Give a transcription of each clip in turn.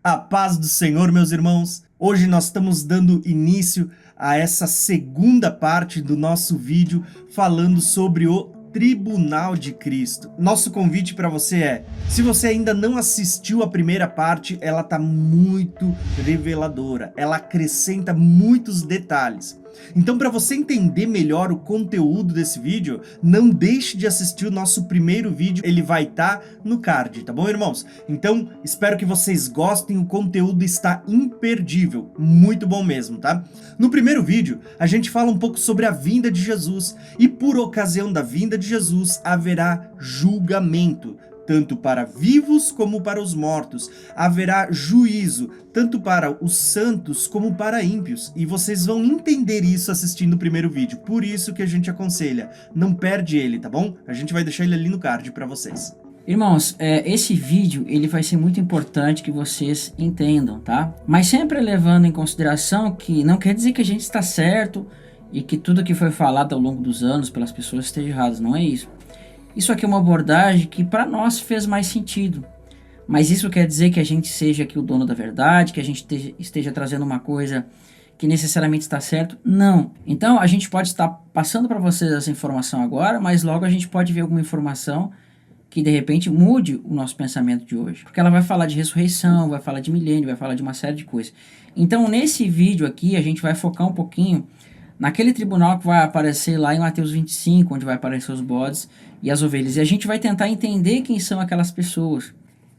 A paz do Senhor, meus irmãos. Hoje nós estamos dando início a essa segunda parte do nosso vídeo falando sobre o Tribunal de Cristo. Nosso convite para você é, se você ainda não assistiu a primeira parte, ela tá muito reveladora, ela acrescenta muitos detalhes. Então, para você entender melhor o conteúdo desse vídeo, não deixe de assistir o nosso primeiro vídeo, ele vai estar no card, tá bom, irmãos? Então, espero que vocês gostem, o conteúdo está imperdível, muito bom mesmo, tá? No primeiro vídeo, a gente fala um pouco sobre a vinda de Jesus, e por ocasião da vinda de Jesus, haverá julgamento, tanto para vivos como para os mortos. Haverá juízo, tanto para os santos como para ímpios. E vocês vão entender isso assistindo o primeiro vídeo. Por isso que a gente aconselha, não perde ele, tá bom? A gente vai deixar ele ali no card para vocês. Irmãos, esse vídeo ele vai ser muito importante que vocês entendam, tá? Mas sempre levando em consideração que não quer dizer que a gente está certo e que tudo que foi falado ao longo dos anos pelas pessoas esteja errado, não é isso. Isso aqui é uma abordagem que para nós fez mais sentido. Mas isso quer dizer que a gente seja aqui o dono da verdade, que a gente esteja trazendo uma coisa que necessariamente está certo? Não. Então a gente pode estar passando para vocês essa informação agora, mas logo a gente pode ver alguma informação que de repente mude o nosso pensamento de hoje. Porque ela vai falar de ressurreição, vai falar de milênio, vai falar de uma série de coisas. Então nesse vídeo aqui a gente vai focar um pouquinho naquele tribunal que vai aparecer lá em Mateus 25, onde vai aparecer os bodes e as ovelhas. E a gente vai tentar entender quem são aquelas pessoas.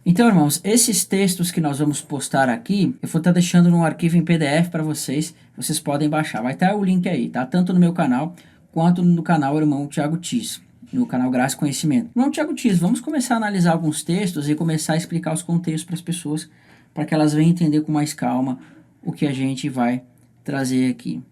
Então, irmãos, esses textos que nós vamos postar aqui, eu vou estar deixando num arquivo em PDF para vocês. Vocês podem baixar. Vai estar o link aí, tá? Tanto no meu canal, quanto no canal Irmão Thiago Tis, no canal Graça e Conhecimento. Irmão Thiago Tis, vamos começar a analisar alguns textos e começar a explicar os contextos para as pessoas, para que elas venham entender com mais calma o que a gente vai trazer aqui.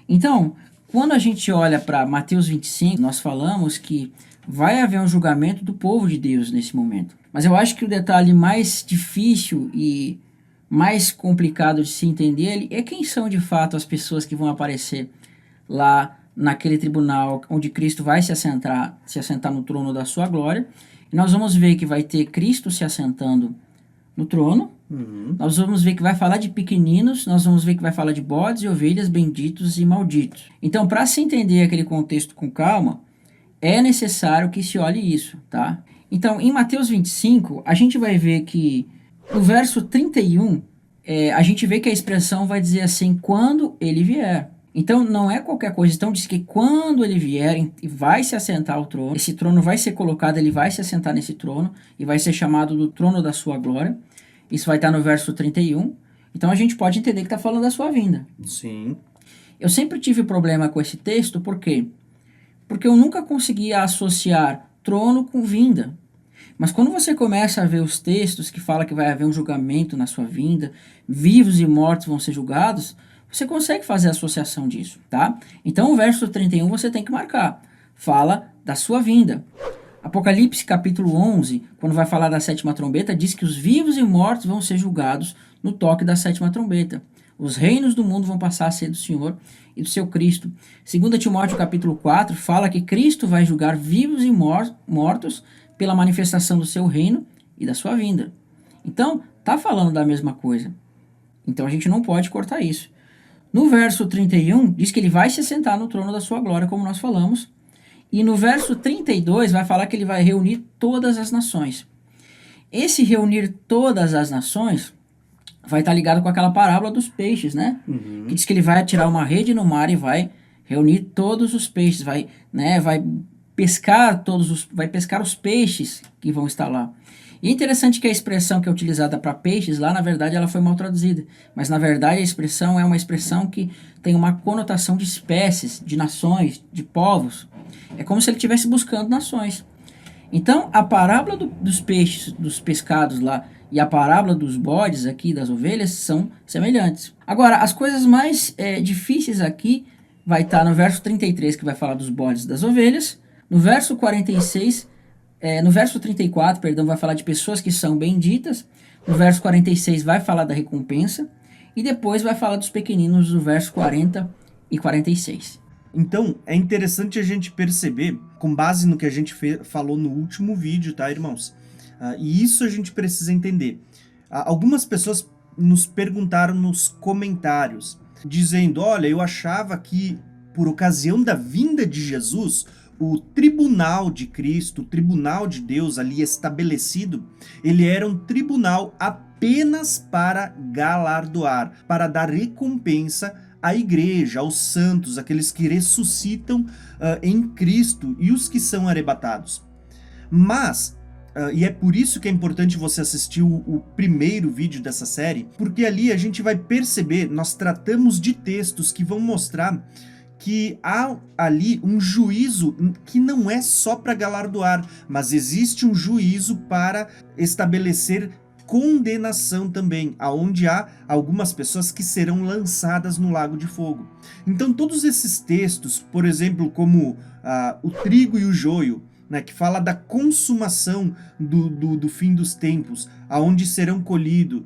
Então, quando a gente olha para Mateus 25, nós falamos que vai haver um julgamento do povo de Deus nesse momento. Mas eu acho que o detalhe mais difícil e mais complicado de se entender é quem são de fato as pessoas que vão aparecer lá naquele tribunal onde Cristo vai se assentar no trono da sua glória. E nós vamos ver que vai ter Cristo se assentando no trono. Nós vamos ver que vai falar de pequeninos, nós vamos ver que vai falar de bodes e ovelhas, benditos e malditos. Então, para se entender aquele contexto com calma, é necessário que se olhe isso, tá? Então, em Mateus 25, a gente vai ver que no verso 31, a gente vê que a expressão vai dizer assim, quando ele vier. Então, não é qualquer coisa. Então, diz que quando ele vier e vai se assentar ao trono, esse trono vai ser colocado, ele vai se assentar nesse trono e vai ser chamado do trono da sua glória. Isso vai estar no verso 31. Então a gente pode entender que está falando da sua vinda. Sim. Eu sempre tive problema com esse texto, por quê? Porque eu nunca conseguia associar trono com vinda. Mas quando você começa a ver os textos que fala que vai haver um julgamento na sua vinda, vivos e mortos vão ser julgados, você consegue fazer a associação disso, tá? Então o verso 31 você tem que marcar. Fala da sua vinda. Apocalipse capítulo 11, quando vai falar da sétima trombeta, diz que os vivos e mortos vão ser julgados no toque da sétima trombeta. Os reinos do mundo vão passar a ser do Senhor e do seu Cristo. 2 Timóteo capítulo 4 fala que Cristo vai julgar vivos e mortos pela manifestação do seu reino e da sua vinda. Então, está falando da mesma coisa. Então a gente não pode cortar isso. No verso 31, diz que ele vai se sentar no trono da sua glória, como nós falamos. E no verso 32 vai falar que ele vai reunir todas as nações. Esse reunir todas as nações vai estar ligado com aquela parábola dos peixes, né? Que diz que ele vai atirar uma rede no mar e vai reunir todos os peixes, vai pescar os peixes que vão estar lá. E é interessante que a expressão que é utilizada para peixes lá, na verdade, ela foi mal traduzida. Mas, na verdade, a expressão é uma expressão que tem uma conotação de espécies, de nações, de povos. É como se ele estivesse buscando nações. Então, a parábola dos peixes, dos pescados lá, e a parábola dos bodes aqui, das ovelhas, são semelhantes. Agora, as coisas mais difíceis aqui vai estar no verso 33, que vai falar dos bodes e das ovelhas. No verso 46... no verso 34, vai falar de pessoas que são benditas. No verso 46 vai falar da recompensa. E depois vai falar dos pequeninos no verso 40 e 46. Então, é interessante a gente perceber, com base no que a gente falou no último vídeo, tá, irmãos? E isso a gente precisa entender. Algumas pessoas nos perguntaram nos comentários, dizendo: olha, eu achava que por ocasião da vinda de Jesus, o tribunal de Cristo, o tribunal de Deus ali estabelecido, ele era um tribunal apenas para galardoar, para dar recompensa à igreja, aos santos, aqueles que ressuscitam em Cristo e os que são arrebatados. Mas, e é por isso que é importante você assistir o primeiro vídeo dessa série, porque ali a gente vai perceber, nós tratamos de textos que vão mostrar que há ali um juízo que não é só para galardoar, mas existe um juízo para estabelecer condenação também, aonde há algumas pessoas que serão lançadas no lago de fogo. Então todos esses textos, por exemplo, como o trigo e o joio, né, que fala da consumação do fim dos tempos, aonde serão colhidos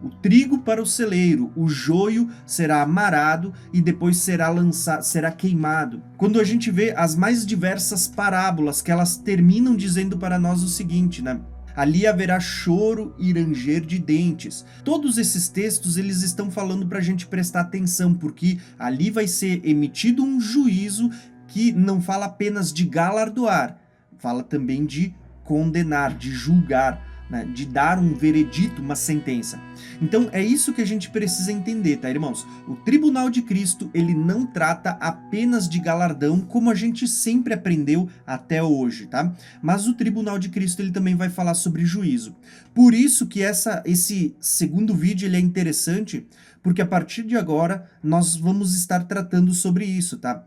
o trigo para o celeiro, o joio será amarado e depois será lançado, será queimado. Quando a gente vê as mais diversas parábolas, que elas terminam dizendo para nós o seguinte, né? Ali haverá choro e ranger de dentes. Todos esses textos, eles estão falando para a gente prestar atenção, porque ali vai ser emitido um juízo que não fala apenas de galardoar, fala também de condenar, de julgar, né, de dar um veredito, uma sentença. Então é isso que a gente precisa entender, tá, irmãos? O tribunal de Cristo, ele não trata apenas de galardão, como a gente sempre aprendeu até hoje, tá? Mas o tribunal de Cristo, ele também vai falar sobre juízo. Por isso que esse segundo vídeo, ele é interessante, porque a partir de agora nós vamos estar tratando sobre isso, tá?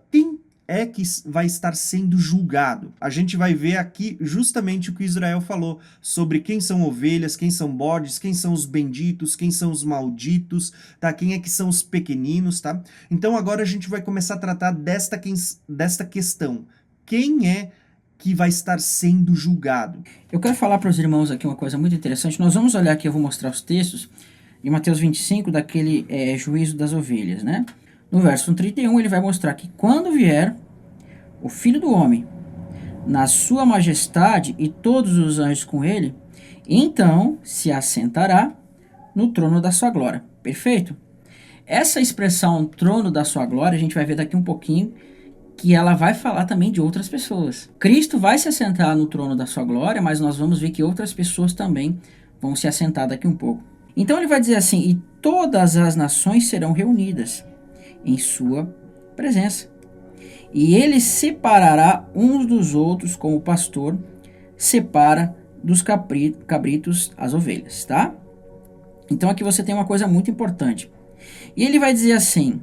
Quem é que vai estar sendo julgado? A gente vai ver aqui justamente o que Israel falou sobre quem são ovelhas, quem são bodes, quem são os benditos, quem são os malditos, tá? Quem é que são os pequeninos, tá? Então agora a gente vai começar a tratar desta questão. Quem é que vai estar sendo julgado? Eu quero falar para os irmãos aqui uma coisa muito interessante. Nós vamos olhar aqui, eu vou mostrar os textos de Mateus 25, daquele juízo das ovelhas, né? No verso 31, ele vai mostrar que quando vier o Filho do Homem, na sua majestade e todos os anjos com ele, então se assentará no trono da sua glória. Perfeito? Essa expressão trono da sua glória, a gente vai ver daqui um pouquinho que ela vai falar também de outras pessoas. Cristo vai se assentar no trono da sua glória, mas nós vamos ver que outras pessoas também vão se assentar daqui um pouco. Então ele vai dizer assim: e todas as nações serão reunidas em sua presença. E ele separará uns dos outros, como o pastor separa dos cabritos as ovelhas, tá? Então aqui você tem uma coisa muito importante. E ele vai dizer assim,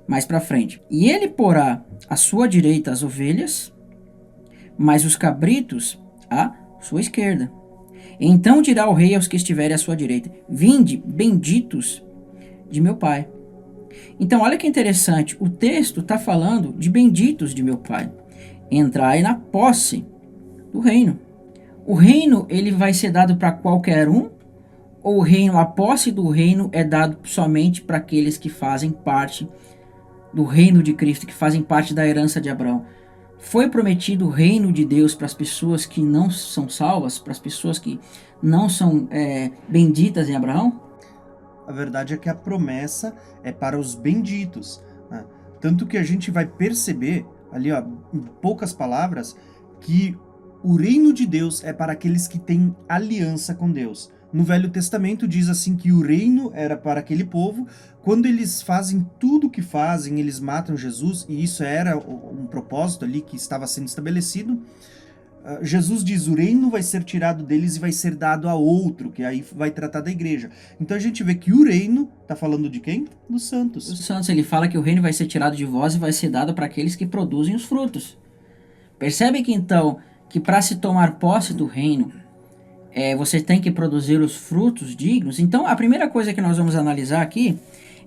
mais para frente: e ele porá à sua direita as ovelhas, mas os cabritos à sua esquerda. Então dirá o rei aos que estiverem à sua direita: vinde, benditos de meu Pai. Então, olha que interessante, o texto está falando de benditos de meu Pai. Entrai na posse do reino. O reino, ele vai ser dado para qualquer um? Ou o reino, a posse do reino é dado somente para aqueles que fazem parte do reino de Cristo, que fazem parte da herança de Abraão? Foi prometido o reino de Deus para as pessoas que não são salvas, para as pessoas que não são benditas em Abraão? A verdade é que a promessa é para os benditos, né? Tanto que a gente vai perceber ali, ó, em poucas palavras, que o reino de Deus é para aqueles que têm aliança com Deus. No Velho Testamento diz assim que o reino era para aquele povo. Quando eles fazem tudo o que fazem, eles matam Jesus, e isso era um propósito ali que estava sendo estabelecido. Jesus diz: o reino vai ser tirado deles e vai ser dado a outro, que aí vai tratar da igreja. Então a gente vê que o reino está falando de quem? Dos santos. Os santos, ele fala que o reino vai ser tirado de vós e vai ser dado para aqueles que produzem os frutos. Percebe que então, que para se tomar posse do reino, você tem que produzir os frutos dignos? Então a primeira coisa que nós vamos analisar aqui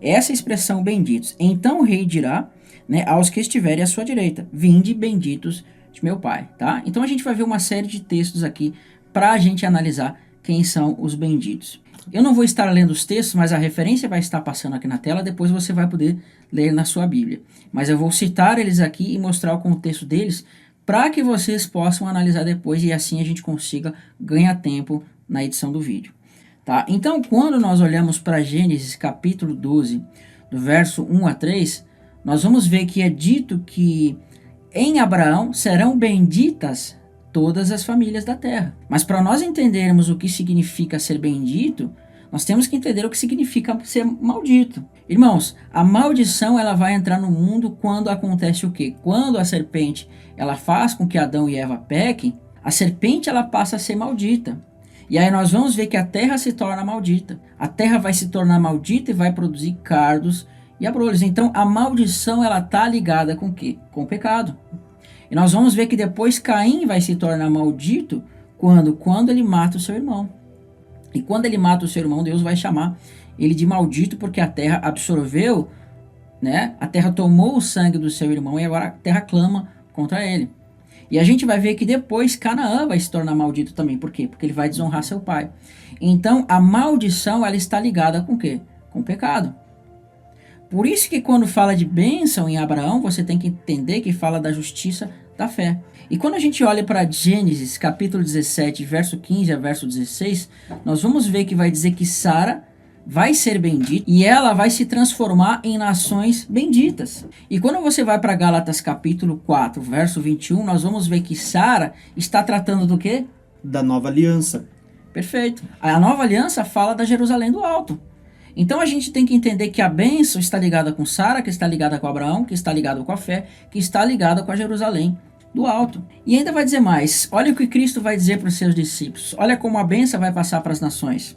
é essa expressão benditos. Então o rei dirá, né, aos que estiverem à sua direita: vinde, benditos de meu Pai, tá? Então a gente vai ver uma série de textos aqui para a gente analisar quem são os benditos. Eu não vou estar lendo os textos, mas a referência vai estar passando aqui na tela, depois você vai poder ler na sua Bíblia. Mas eu vou citar eles aqui e mostrar o contexto deles para que vocês possam analisar depois e assim a gente consiga ganhar tempo na edição do vídeo. Tá? Então, quando nós olhamos para Gênesis capítulo 12, do verso 1 a 3, nós vamos ver que é dito que em Abraão serão benditas todas as famílias da terra. Mas para nós entendermos o que significa ser bendito, nós temos que entender o que significa ser maldito. Irmãos, a maldição ela vai entrar no mundo quando acontece o quê? Quando a serpente ela faz com que Adão e Eva pequem, a serpente ela passa a ser maldita. E aí nós vamos ver que a terra se torna maldita. A terra vai se tornar maldita e vai produzir cardos e abrolhos. Então a maldição ela está ligada com o quê? Com o pecado. E nós vamos ver que depois Caim vai se tornar maldito quando ele mata o seu irmão. E quando ele mata o seu irmão, Deus vai chamar ele de maldito porque a terra absorveu, né? A terra tomou o sangue do seu irmão e agora a terra clama contra ele. E a gente vai ver que depois Canaã vai se tornar maldito também. Por quê? Porque ele vai desonrar seu pai. Então a maldição ela está ligada com o quê? Com o pecado. Por isso que quando fala de bênção em Abraão, você tem que entender que fala da justiça da fé. E quando a gente olha para Gênesis capítulo 17, verso 15 a verso 16, nós vamos ver que vai dizer que Sara vai ser bendita e ela vai se transformar em nações benditas. E quando você vai para Gálatas capítulo 4, verso 21, nós vamos ver que Sara está tratando do quê? Da nova aliança. Perfeito. A nova aliança fala da Jerusalém do Alto. Então a gente tem que entender que a bênção está ligada com Sara, que está ligada com Abraão, que está ligada com a fé, que está ligada com a Jerusalém do Alto. E ainda vai dizer mais. Olha o que Cristo vai dizer para os seus discípulos. Olha como a bênção vai passar para as nações.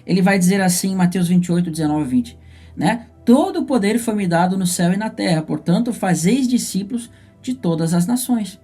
Ele vai dizer assim em Mateus 28, 19 e 20. Né? Todo o poder foi me dado no céu e na terra, portanto fazeis discípulos de todas as nações.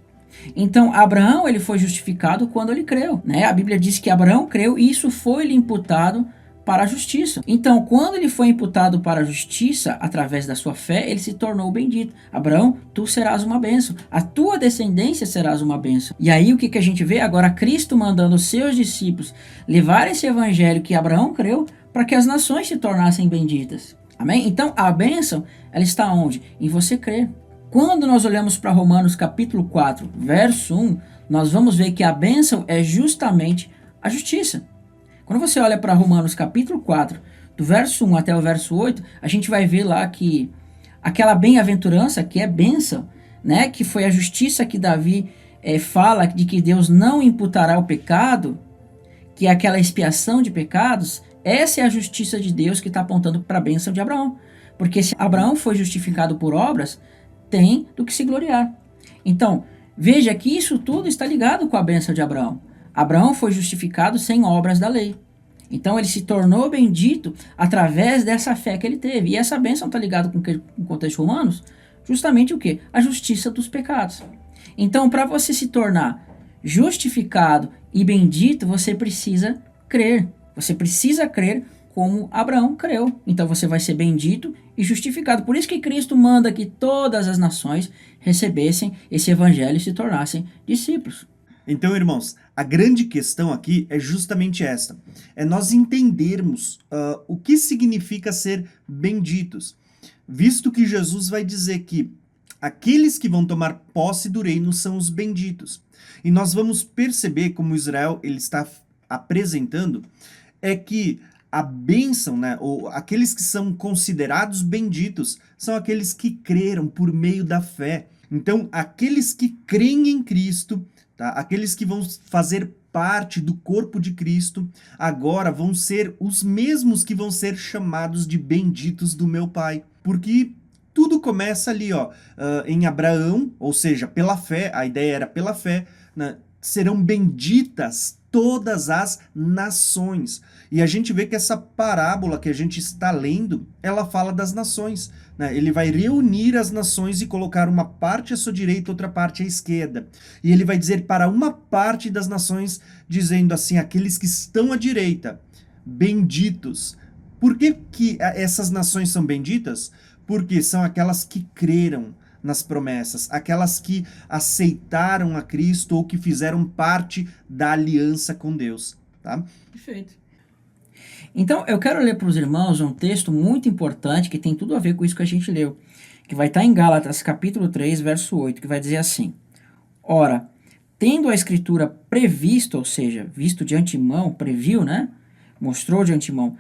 Então Abraão ele foi justificado quando ele creu. Né? A Bíblia diz que Abraão creu e isso foi-lhe imputado para a justiça. Então, quando ele foi imputado para a justiça através da sua fé, ele se tornou bendito. Abraão, tu serás uma bênção. A tua descendência serás uma bênção. E aí o que a gente vê? Agora Cristo mandando os seus discípulos levar esse evangelho que Abraão creu para que as nações se tornassem benditas. Amém? Então, a bênção, ela está onde? Em você crer. Quando nós olhamos para Romanos capítulo 4, verso 1, nós vamos ver que a bênção é justamente a justiça. Quando você olha para Romanos capítulo 4, do verso 1 até o verso 8, a gente vai ver lá que aquela bem-aventurança, que é bênção, né, que foi a justiça que Davi fala de que Deus não imputará o pecado, que é aquela expiação de pecados, essa é a justiça de Deus que está apontando para a bênção de Abraão. Porque se Abraão foi justificado por obras, tem do que se gloriar. Então, veja que isso tudo está ligado com a bênção de Abraão. Abraão foi justificado sem obras da lei. Então ele se tornou bendito através dessa fé que ele teve. E essa bênção está ligada com o contexto romano, justamente o quê? A justiça dos pecados. Então, para você se tornar justificado e bendito, você precisa crer. Você precisa crer como Abraão creu. Então você vai ser bendito e justificado. Por isso que Cristo manda que todas as nações recebessem esse evangelho e se tornassem discípulos. Então, irmãos, a grande questão aqui é justamente esta. É nós entendermos o que significa ser benditos. Visto que Jesus vai dizer que aqueles que vão tomar posse do reino são os benditos. E nós vamos perceber como Israel ele está apresentando é que a bênção, né, ou aqueles que são considerados benditos, são aqueles que creram por meio da fé. Então, aqueles que creem em Cristo, tá? Aqueles que vão fazer parte do corpo de Cristo, agora vão ser os mesmos que vão ser chamados de benditos do meu Pai. Porque tudo começa ali, ó, em Abraão, ou seja, pela fé, a ideia era pela fé, né? Serão benditas todas as nações. E a gente vê que essa parábola que a gente está lendo, ela fala das nações. Né? Ele vai reunir as nações e colocar uma parte à sua direita, outra parte à esquerda. E ele vai dizer para uma parte das nações, dizendo assim, aqueles que estão à direita, benditos. Por que essas nações são benditas? Porque são aquelas que creram nas promessas, aquelas que aceitaram a Cristo ou que fizeram parte da aliança com Deus, tá? Perfeito. Então, eu quero ler para os irmãos um texto muito importante que tem tudo a ver com isso que a gente leu, que vai estar em Gálatas, capítulo 3, verso 8, que vai dizer assim: Ora, tendo a Escritura previsto, ou seja, visto de antemão, previu, né? mostrou de antemão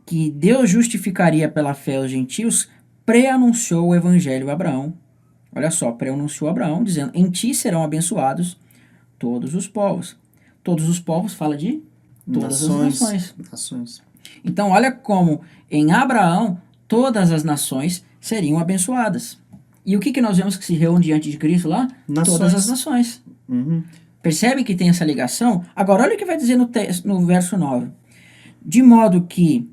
que Deus justificaria pela fé os gentios, pré-anunciou o evangelho a Abraão. Olha só, pré-anunciou a Abraão, dizendo, em ti serão abençoados todos os povos. Todos os povos fala de todas as nações. Então, olha como em Abraão todas as nações seriam abençoadas. E o que nós vemos que se reúne diante de Cristo lá? Todas as nações. Percebe que tem essa ligação? Agora, olha o que vai dizer no verso 9. De modo que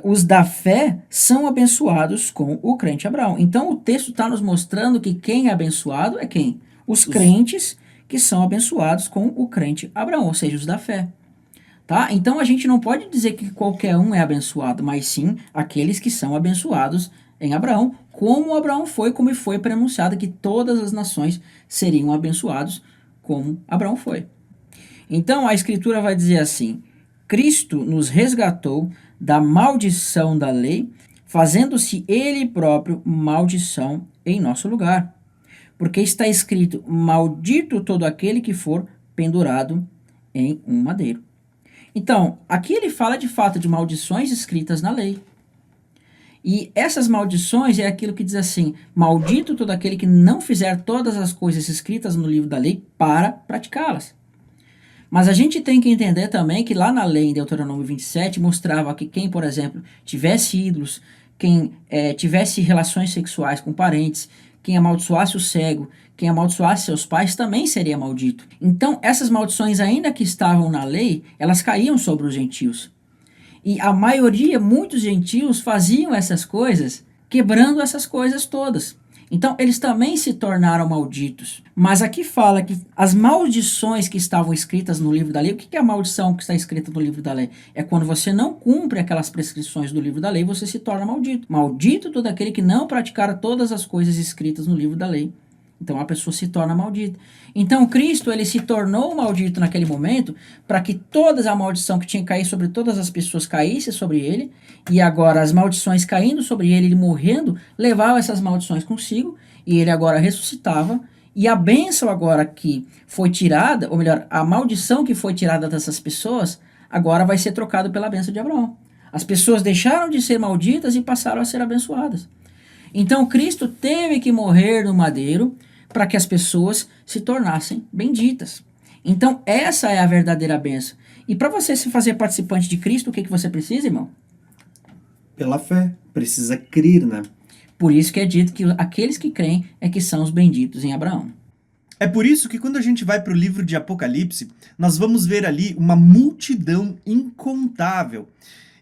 os da fé são abençoados com o crente Abraão. Então, o texto está nos mostrando que quem é abençoado é quem? Os crentes que são abençoados com o crente Abraão, ou seja, os da fé. Tá? Então, a gente não pode dizer que qualquer um é abençoado, mas sim aqueles que são abençoados em Abraão, como Abraão foi, como foi pronunciado que todas as nações seriam abençoados como Abraão foi. Então, a Escritura vai dizer assim, Cristo nos resgatou da maldição da lei, fazendo-se ele próprio maldição em nosso lugar. Porque está escrito, maldito todo aquele que for pendurado em um madeiro. Então, aqui ele fala de fato de maldições escritas na lei. E essas maldições é aquilo que diz assim, maldito todo aquele que não fizer todas as coisas escritas no livro da lei para praticá-las. Mas a gente tem que entender também que lá na lei, em Deuteronômio 27, mostrava que quem, por exemplo, tivesse ídolos, quem tivesse relações sexuais com parentes, quem amaldiçoasse o cego, quem amaldiçoasse seus pais, também seria maldito. Então, essas maldições, ainda que estavam na lei, elas caíam sobre os gentios. E a maioria, muitos gentios, faziam essas coisas, quebrando essas coisas todas. Então, eles também se tornaram malditos. Mas aqui fala que as maldições que estavam escritas no livro da lei, o que é a maldição que está escrita no livro da lei? É quando você não cumpre aquelas prescrições do livro da lei, você se torna maldito. Maldito todo aquele que não praticar todas as coisas escritas no livro da lei. Então, a pessoa se torna maldita. Então, Cristo, ele se tornou maldito naquele momento para que toda a maldição que tinha que cair sobre todas as pessoas caísse sobre ele. E agora, as maldições caindo sobre ele, ele morrendo, levava essas maldições consigo. E ele agora ressuscitava. E a bênção agora que foi tirada, ou melhor, a maldição que foi tirada dessas pessoas, agora vai ser trocada pela bênção de Abraão. As pessoas deixaram de ser malditas e passaram a ser abençoadas. Então, Cristo teve que morrer no madeiro para que as pessoas se tornassem benditas. Então, essa é a verdadeira bênção. E para você se fazer participante de Cristo, o que você precisa, irmão? Pela fé. Precisa crer, né? Por isso que é dito que aqueles que creem é que são os benditos em Abraão. É por isso que quando a gente vai para o livro de Apocalipse, nós vamos ver ali uma multidão incontável.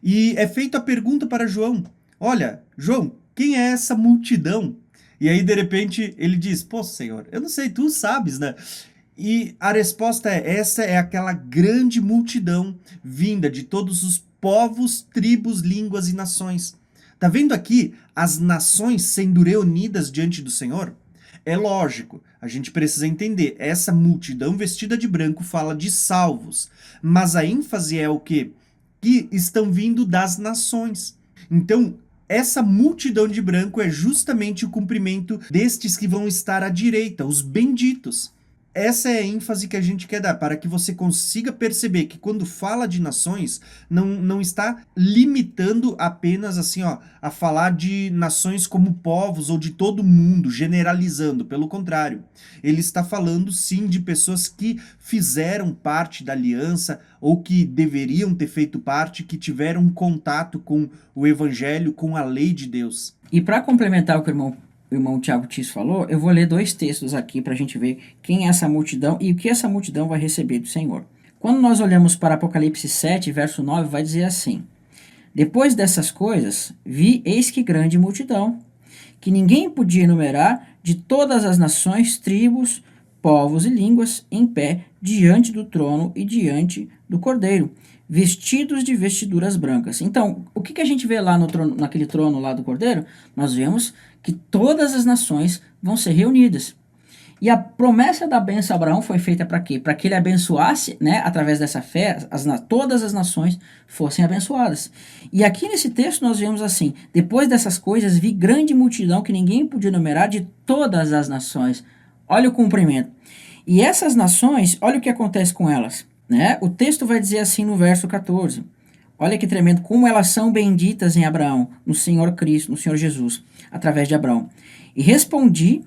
E é feita a pergunta para João. Olha, João, quem é essa multidão? E aí, de repente, ele diz, pô, Senhor, eu não sei, tu sabes, né? E a resposta é, essa é aquela grande multidão vinda de todos os povos, tribos, línguas e nações. Tá vendo aqui as nações sendo reunidas diante do Senhor? É lógico, a gente precisa entender, essa multidão vestida de branco fala de salvos, mas a ênfase é o quê? Que estão vindo das nações. Então, essa multidão de branco é justamente o cumprimento destes que vão estar à direita, os benditos. Essa é a ênfase que a gente quer dar, para que você consiga perceber que quando fala de nações, não está limitando apenas assim, ó, a falar de nações como povos ou de todo mundo, generalizando. Pelo contrário, ele está falando sim de pessoas que fizeram parte da aliança ou que deveriam ter feito parte, que tiveram contato com o evangelho, com a lei de Deus. E para complementar o que o irmão Tiago Tis falou, eu vou ler 2 textos aqui para a gente ver quem é essa multidão e o que essa multidão vai receber do Senhor. Quando nós olhamos para Apocalipse 7, verso 9, vai dizer assim, depois dessas coisas, vi, eis que grande multidão, que ninguém podia enumerar, de todas as nações, tribos, povos e línguas, em pé, diante do trono e diante do Cordeiro, vestidos de vestiduras brancas. Então, o que a gente vê lá no trono, naquele trono lá do Cordeiro? Nós vemos que todas as nações vão ser reunidas. E a promessa da bênção a Abraão foi feita para quê? Para que ele abençoasse, né, através dessa fé, todas as nações fossem abençoadas. E aqui nesse texto nós vemos assim, depois dessas coisas vi grande multidão que ninguém podia numerar de todas as nações. Olha o cumprimento. E essas nações, olha o que acontece com elas. né? O texto vai dizer assim no verso 14. Olha que tremendo, como elas são benditas em Abraão, no Senhor Cristo, no Senhor Jesus, através de Abraão. E respondi,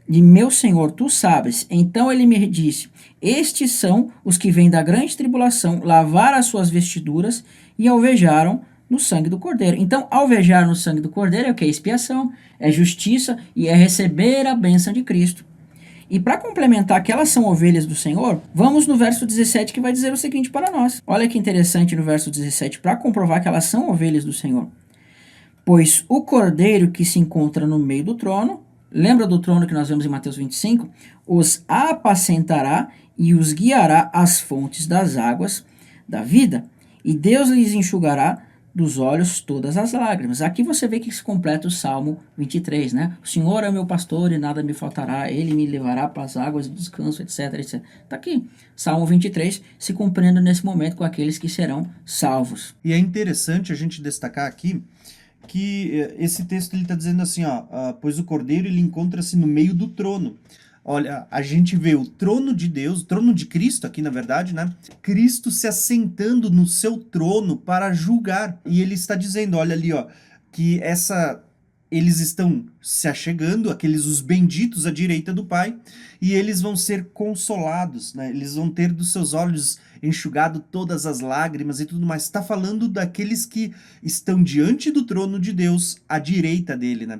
de meu Senhor, tu sabes. Então ele me disse, estes são os que vêm da grande tribulação, lavar as suas vestiduras e alvejaram no sangue do Cordeiro. Então, alvejar no sangue do Cordeiro é o que? É expiação, é justiça e é receber a bênção de Cristo. E para complementar que elas são ovelhas do Senhor, vamos no verso 17 que vai dizer o seguinte para nós. Olha que interessante no verso 17, para comprovar que elas são ovelhas do Senhor. Pois o cordeiro que se encontra no meio do trono, lembra do trono que nós vemos em Mateus 25? Os apacentará e os guiará às fontes das águas da vida, e Deus lhes enxugará dos olhos todas as lágrimas. Aqui você vê que se completa o Salmo 23, né? O Senhor é meu pastor e nada me faltará, ele me levará para as águas de descanso, etc, etc. Tá aqui, Salmo 23, se cumprindo nesse momento com aqueles que serão salvos. E é interessante a gente destacar aqui que esse texto ele está dizendo assim, ó, pois o cordeiro ele encontra-se no meio do trono. Olha, a gente vê o trono de Deus, o trono de Cristo aqui na verdade, né? Cristo se assentando no seu trono para julgar. E ele está dizendo, olha ali, ó, que eles estão se achegando, aqueles os benditos à direita do Pai, e eles vão ser consolados, né? Eles vão ter dos seus olhos enxugado todas as lágrimas e tudo mais. Está falando daqueles que estão diante do trono de Deus, à direita dele, né?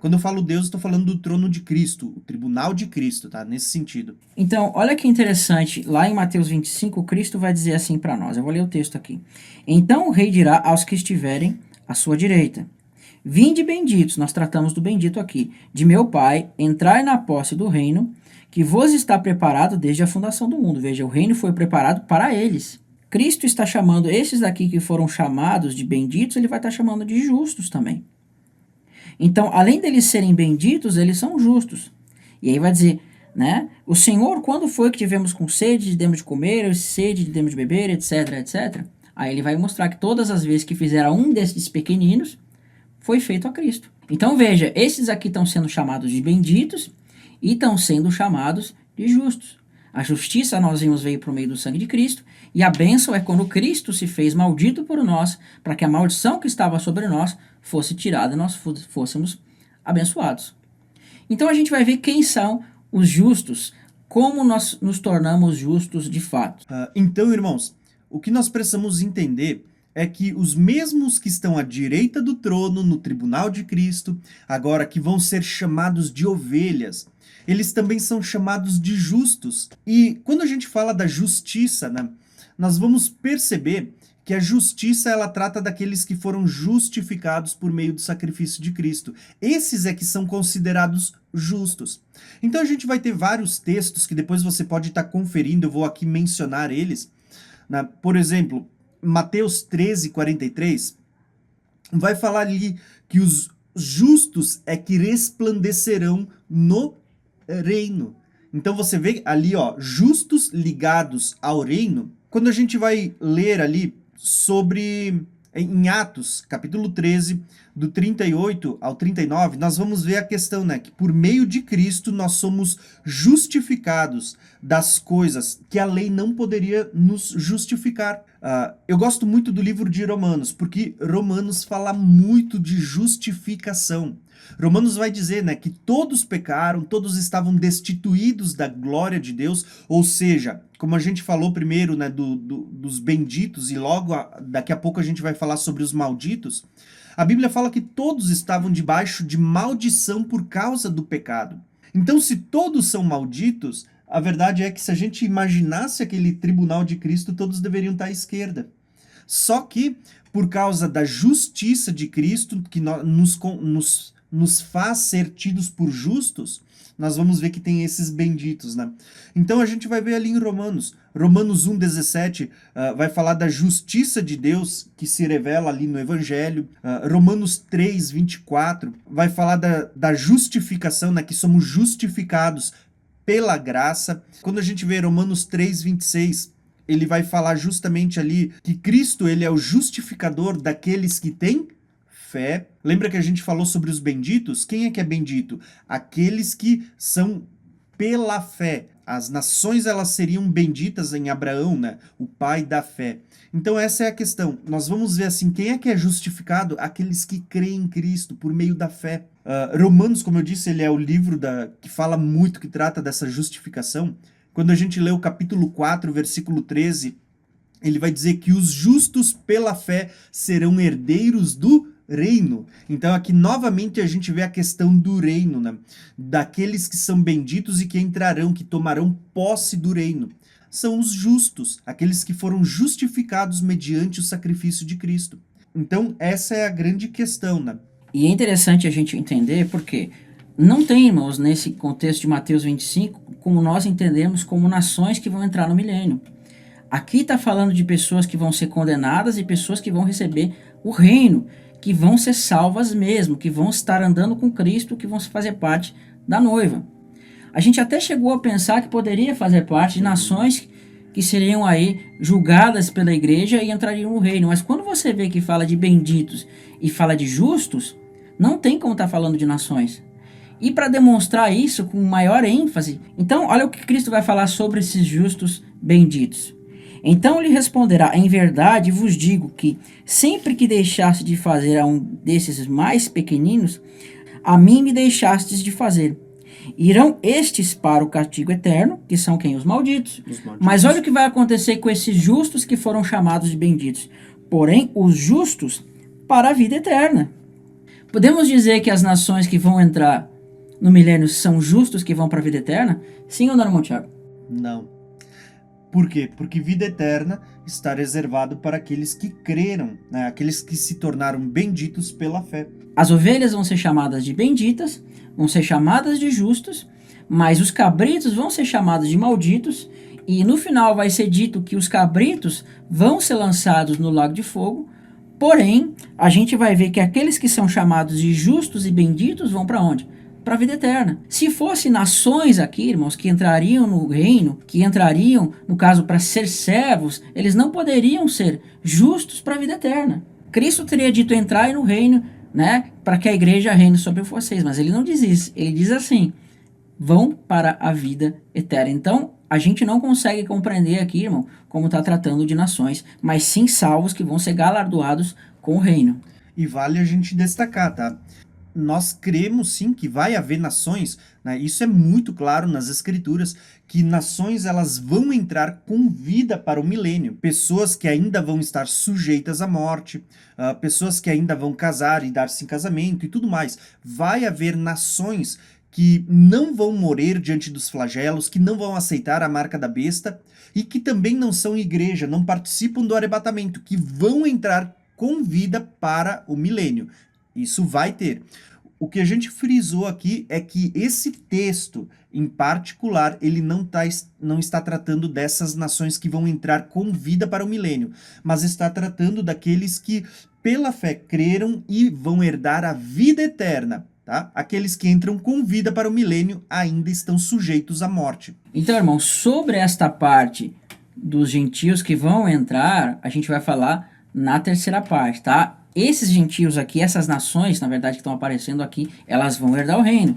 Quando eu falo Deus, estou falando do trono de Cristo, o tribunal de Cristo, tá? Nesse sentido. Então, olha que interessante, lá em Mateus 25, Cristo vai dizer assim para nós, eu vou ler o texto aqui. Então o rei dirá aos que estiverem à sua direita, vinde benditos, nós tratamos do bendito aqui, de meu Pai, entrai na posse do reino, que vos está preparado desde a fundação do mundo. Veja, o reino foi preparado para eles. Cristo está chamando esses daqui que foram chamados de benditos, ele vai estar chamando de justos também. Então, além deles serem benditos, eles são justos. E aí vai dizer, né? O Senhor, quando foi que tivemos com sede, demos de comer, sede, demos de beber, etc, etc. Aí ele vai mostrar que todas as vezes que fizeram um desses pequeninos, foi feito a Cristo. Então veja, esses aqui estão sendo chamados de benditos e estão sendo chamados de justos. A justiça nós vimos veio por meio do sangue de Cristo, e a bênção é quando Cristo se fez maldito por nós, para que a maldição que estava sobre nós fosse tirada e nós fôssemos abençoados. Então a gente vai ver quem são os justos, como nós nos tornamos justos de fato. Então, irmãos, o que nós precisamos entender é que os mesmos que estão à direita do trono, no tribunal de Cristo, agora que vão ser chamados de ovelhas, eles também são chamados de justos. E quando a gente fala da justiça, né, nós vamos perceber que a justiça ela trata daqueles que foram justificados por meio do sacrifício de Cristo. Esses é que são considerados justos. Então a gente vai ter vários textos que depois você pode estar conferindo, eu vou aqui mencionar eles. Né? Por exemplo, Mateus 13, 43, vai falar ali que os justos é que resplandecerão no reino. Então você vê ali, ó, justos ligados ao reino. Quando a gente vai ler ali sobre, em Atos, capítulo 13, do 38 ao 39, nós vamos ver a questão, né, que por meio de Cristo nós somos justificados das coisas que a lei não poderia nos justificar. Eu gosto muito do livro de Romanos, porque Romanos fala muito de justificação. Romanos vai dizer, né, que todos pecaram, todos estavam destituídos da glória de Deus, ou seja, como a gente falou primeiro, né, dos benditos, e logo daqui a pouco a gente vai falar sobre os malditos, a Bíblia fala que todos estavam debaixo de maldição por causa do pecado. Então, se todos são malditos, a verdade é que se a gente imaginasse aquele tribunal de Cristo, todos deveriam estar à esquerda. Só que, por causa da justiça de Cristo, que nos faz ser tidos por justos, nós vamos ver que tem esses benditos, né? Então a gente vai ver ali em Romanos 1,17 vai falar da justiça de Deus que se revela ali no Evangelho. Romanos 3,24 vai falar da justificação, né? Que somos justificados pela graça. Quando a gente vê Romanos 3,26, ele vai falar justamente ali que Cristo ele é o justificador daqueles que têm fé. Lembra que a gente falou sobre os benditos? Quem é que é bendito? Aqueles que são pela fé. As nações elas seriam benditas em Abraão, né? O pai da fé. Então essa é a questão. Nós vamos ver assim, quem é que é justificado? Aqueles que creem em Cristo por meio da fé. Romanos, como eu disse, ele é o livro que fala muito, que trata dessa justificação. Quando a gente lê o capítulo 4, versículo 13, ele vai dizer que os justos pela fé serão herdeiros do reino. Então aqui novamente a gente vê a questão do reino, né? Daqueles que são benditos e que entrarão, que tomarão posse do reino. São os justos, aqueles que foram justificados mediante o sacrifício de Cristo. Então essa é a grande questão, né? E é interessante a gente entender porque não tem, irmãos, nesse contexto de Mateus 25, como nós entendemos como nações que vão entrar no milênio. Aqui está falando de pessoas que vão ser condenadas e pessoas que vão receber o reino, que vão ser salvas mesmo, que vão estar andando com Cristo, que vão fazer parte da noiva. A gente até chegou a pensar que poderia fazer parte de nações que seriam aí julgadas pela igreja e entrariam no reino. Mas quando você vê que fala de benditos e fala de justos, não tem como estar falando de nações. E para demonstrar isso com maior ênfase, então olha o que Cristo vai falar sobre esses justos benditos. Então ele responderá: em verdade vos digo que sempre que deixaste de fazer a um desses mais pequeninos, a mim me deixastes de fazer. Irão estes para o castigo eterno, que são quem? Os malditos. Mas olha o que vai acontecer com esses justos que foram chamados de benditos. Porém, os justos para a vida eterna. Podemos dizer que as nações que vão entrar no milênio são justos que vão para a vida eterna? Sim ou não, irmão Tiago? Não. Por quê? Porque vida eterna está reservado para aqueles que creram, né? Aqueles que se tornaram benditos pela fé. As ovelhas vão ser chamadas de benditas, vão ser chamadas de justos, mas os cabritos vão ser chamados de malditos, e no final vai ser dito que os cabritos vão ser lançados no lago de fogo. Porém, a gente vai ver que aqueles que são chamados de justos e benditos vão para onde? Para a vida eterna. Se fossem nações aqui, irmãos, que entrariam no reino, que entrariam, no caso, para ser servos, eles não poderiam ser justos para a vida eterna. Cristo teria dito: entrai no reino, né, para que a igreja reine sobre vocês. Mas ele não diz isso. Ele diz assim: vão para a vida eterna. Então, a gente não consegue compreender aqui, irmão, como está tratando de nações, mas sim salvos que vão ser galardoados com o reino. E vale a gente destacar, tá? Nós cremos sim que vai haver nações, né? Isso é muito claro nas escrituras, que nações elas vão entrar com vida para o milênio. Pessoas que ainda vão estar sujeitas à morte, pessoas que ainda vão casar e dar-se em casamento e tudo mais. Vai haver nações que não vão morrer diante dos flagelos, que não vão aceitar a marca da besta e que também não são igreja, não participam do arrebatamento, que vão entrar com vida para o milênio. Isso vai ter. O que a gente frisou aqui é que esse texto, em particular, ele não está tratando dessas nações que vão entrar com vida para o milênio, mas está tratando daqueles que, pela fé, creram e vão herdar a vida eterna. Tá? Aqueles que entram com vida para o milênio ainda estão sujeitos à morte. Então, irmão, sobre esta parte dos gentios que vão entrar, a gente vai falar na terceira parte, tá? Esses gentios aqui, essas nações, na verdade, que estão aparecendo aqui, elas vão herdar o reino.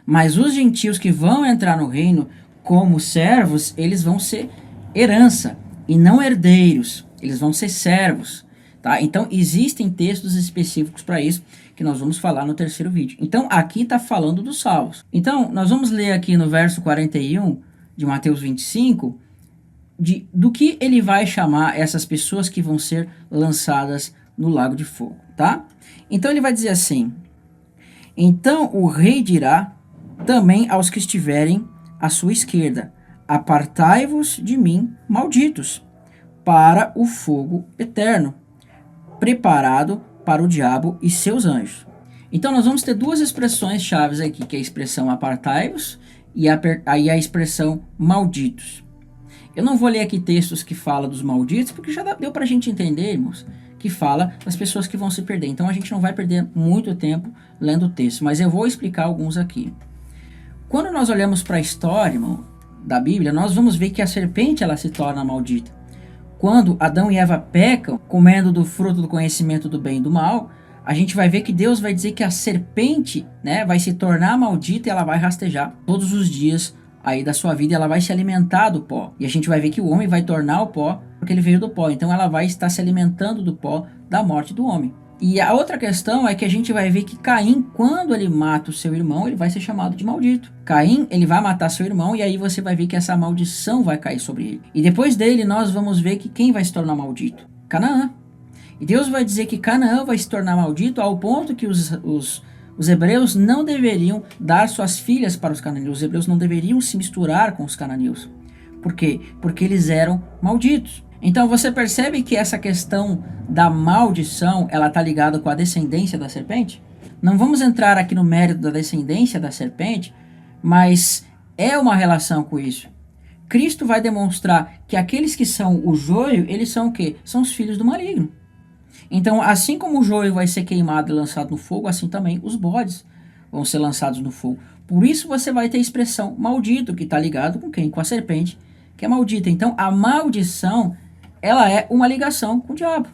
Mas os gentios que vão entrar no reino como servos, eles vão ser herança e não herdeiros. Eles vão ser servos, tá? Então, existem textos específicos para isso, que nós vamos falar no terceiro vídeo. Então, aqui está falando dos salvos. Então, nós vamos ler aqui no verso 41 de Mateus 25, do que ele vai chamar essas pessoas que vão ser lançadas no lago de fogo, tá? Então, ele vai dizer assim: então o rei dirá também aos que estiverem à sua esquerda: apartai-vos de mim, malditos, para o fogo eterno, preparado para o diabo e seus anjos. Então nós vamos ter duas expressões chaves aqui, que é a expressão apartai-vos e a expressão malditos. Eu não vou ler aqui textos que falam dos malditos, porque já deu pra gente entender, irmãos, que fala das pessoas que vão se perder. Então a gente não vai perder muito tempo lendo o texto, mas eu vou explicar alguns aqui. Quando nós olhamos para a história, irmão, da Bíblia, nós vamos ver que a serpente ela se torna maldita. Quando Adão e Eva pecam, comendo do fruto do conhecimento do bem e do mal, a gente vai ver que Deus vai dizer que a serpente, né, vai se tornar maldita e ela vai rastejar todos os dias aí da sua vida, ela vai se alimentar do pó. E a gente vai ver que o homem vai tornar o pó, porque ele veio do pó. Então ela vai estar se alimentando do pó da morte do homem. E a outra questão é que a gente vai ver que Caim, quando ele mata o seu irmão, ele vai ser chamado de maldito. Caim, ele vai matar seu irmão e aí você vai ver que essa maldição vai cair sobre ele. E depois dele, nós vamos ver que quem vai se tornar maldito? Canaã. E Deus vai dizer que Canaã vai se tornar maldito ao ponto que os hebreus não deveriam dar suas filhas para os cananeus. Os hebreus não deveriam se misturar com os cananeus. Por quê? Porque eles eram malditos. Então você percebe que essa questão da maldição, ela está ligada com a descendência da serpente? Não vamos entrar aqui no mérito da descendência da serpente, mas é uma relação com isso. Cristo vai demonstrar que aqueles que são o joio, eles são o quê? São os filhos do maligno. Então, assim como o joio vai ser queimado e lançado no fogo, assim também os bodes vão ser lançados no fogo. Por isso você vai ter a expressão maldito, que está ligado com quem? Com a serpente, que é maldita. Então, a maldição, ela é uma ligação com o diabo.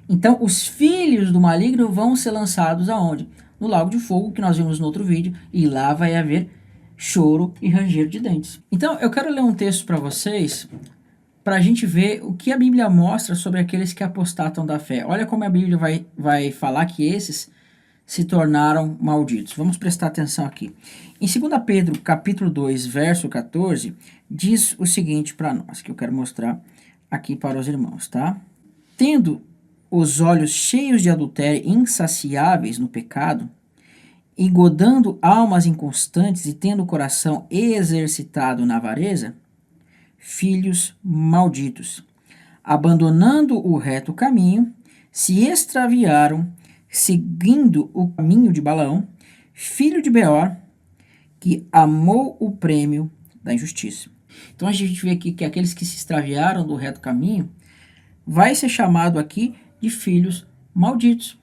Então, os filhos do maligno vão ser lançados aonde? No lago de fogo, que nós vimos no outro vídeo, e lá vai haver choro e ranger de dentes. Então, eu quero ler um texto para vocês, para a gente ver o que a Bíblia mostra sobre aqueles que apostatam da fé. Olha como a Bíblia vai falar que esses se tornaram malditos. Vamos prestar atenção aqui. Em 2 Pedro, capítulo 2, verso 14, diz o seguinte para nós, que eu quero mostrar aqui para os irmãos, tá? Tendo os olhos cheios de adultério, insaciáveis no pecado, engodando almas inconstantes e tendo o coração exercitado na avareza, filhos malditos, abandonando o reto caminho, se extraviaram, seguindo o caminho de Balaão, filho de Beor, que amou o prêmio da injustiça. Então a gente vê aqui que aqueles que se extraviaram do reto caminho vai ser chamado aqui de filhos malditos.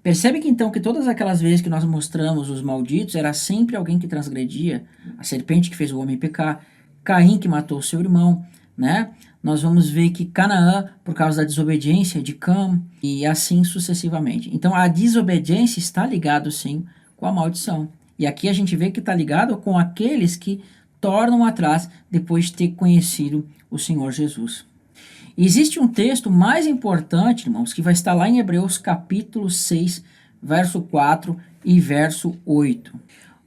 Percebe que então que todas aquelas vezes que nós mostramos os malditos, era sempre alguém que transgredia, a serpente que fez o homem pecar, Caim que matou seu irmão, né? Nós vamos ver que Canaã, por causa da desobediência de Cam, e assim sucessivamente. Então a desobediência está ligado sim com a maldição. E aqui a gente vê que está ligado com aqueles que tornam atrás depois de ter conhecido o Senhor Jesus. E existe um texto mais importante, irmãos, que vai estar lá em Hebreus capítulo 6, verso 4 e verso 8.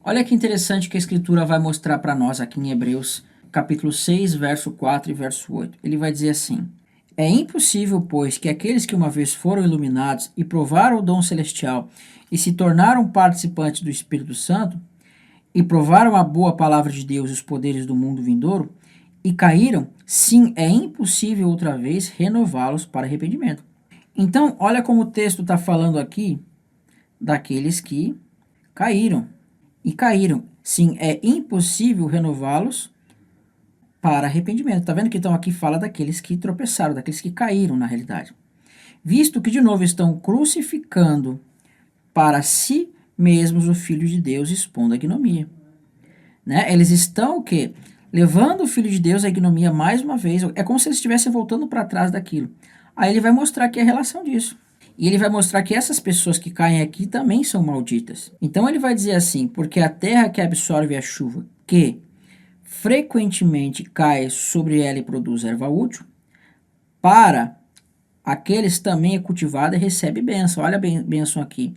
Olha que interessante que a Escritura vai mostrar para nós aqui em Hebreus capítulo 6, verso 4 e verso 8. Ele vai dizer assim: é impossível, pois, que aqueles que uma vez foram iluminados e provaram o dom celestial e se tornaram participantes do Espírito Santo, e provaram a boa palavra de Deus e os poderes do mundo vindouro, e caíram, sim, é impossível outra vez renová-los para arrependimento. Então, olha como o texto está falando aqui daqueles que caíram. E caíram, sim, é impossível renová-los para arrependimento. Está vendo que então aqui fala daqueles que tropeçaram, daqueles que caíram na realidade. Visto que de novo estão crucificando para si mesmos o Filho de Deus, expondo a ignomia. Né? Eles estão o quê? Levando o Filho de Deus à ignomia mais uma vez. É como se eles estivessem voltando para trás daquilo. Aí ele vai mostrar aqui a relação disso. E ele vai mostrar que essas pessoas que caem aqui também são malditas. Então ele vai dizer assim: porque a terra que absorve a chuva, que frequentemente cai sobre ela e produz erva útil, para aqueles também é cultivada e recebe bênção. Olha a bênção aqui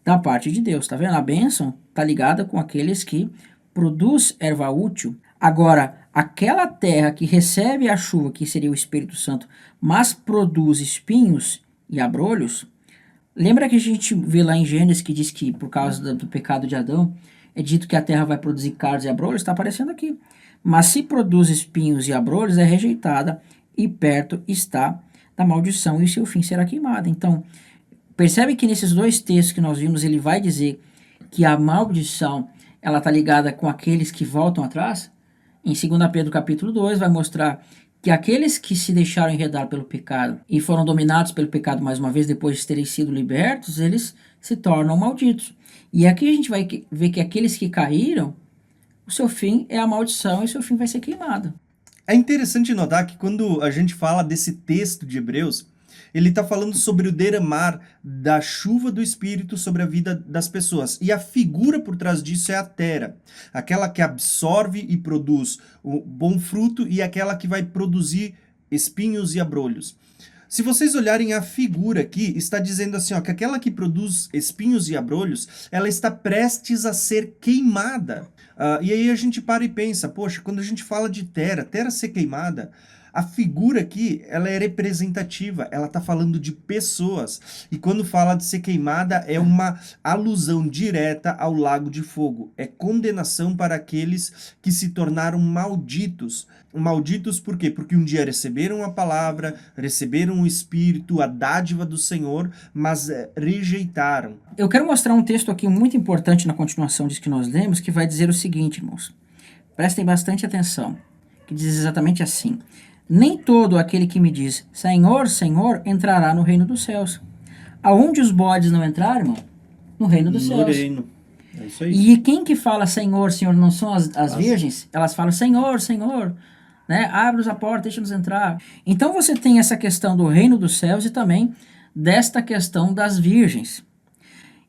da parte de Deus, tá vendo? A bênção tá ligada com aqueles que produz erva útil. Agora, aquela terra que recebe a chuva, que seria o Espírito Santo, mas produz espinhos e abrolhos, lembra que a gente vê lá em Gênesis que diz que por causa do pecado de Adão, é dito que a terra vai produzir cardos e abrolhos? Está aparecendo aqui. Mas se produz espinhos e abrolhos, é rejeitada e perto está da maldição e o seu fim será queimado. Então, percebe que nesses dois textos que nós vimos, ele vai dizer que a maldição ela está ligada com aqueles que voltam atrás? Em 2 Pedro capítulo 2 vai mostrar que aqueles que se deixaram enredar pelo pecado e foram dominados pelo pecado mais uma vez depois de terem sido libertos, eles se tornam malditos. E aqui a gente vai ver que aqueles que caíram, o seu fim é a maldição e o seu fim vai ser queimado. É interessante notar que quando a gente fala desse texto de Hebreus, Ele está falando sobre o derramar da chuva do Espírito sobre a vida das pessoas. E a figura por trás disso é a terra, aquela que absorve e produz o bom fruto e aquela que vai produzir espinhos e abrolhos. Se vocês olharem a figura aqui, está dizendo assim, ó, que aquela que produz espinhos e abrolhos, ela está prestes a ser queimada. E aí a gente para e pensa, poxa, quando a gente fala de terra ser queimada, a figura aqui, ela é representativa, ela está falando de pessoas. E quando fala de ser queimada, é uma alusão direta ao lago de fogo. É condenação para aqueles que se tornaram malditos. Malditos por quê? Porque um dia receberam a palavra, receberam o Espírito, a dádiva do Senhor, mas rejeitaram. Eu quero mostrar um texto aqui muito importante na continuação disso que nós lemos, que vai dizer o seguinte, irmãos. Prestem bastante atenção, que diz exatamente assim. Nem todo aquele que me diz, Senhor, Senhor, entrará no reino dos céus. Aonde os bodes não entraram, irmão? No reino dos céus. No reino. É isso aí. E quem que fala Senhor, Senhor, não são as virgens? Elas falam Senhor, Senhor, né? Abre-nos a porta, deixa-nos entrar. Então você tem essa questão do reino dos céus e também desta questão das virgens.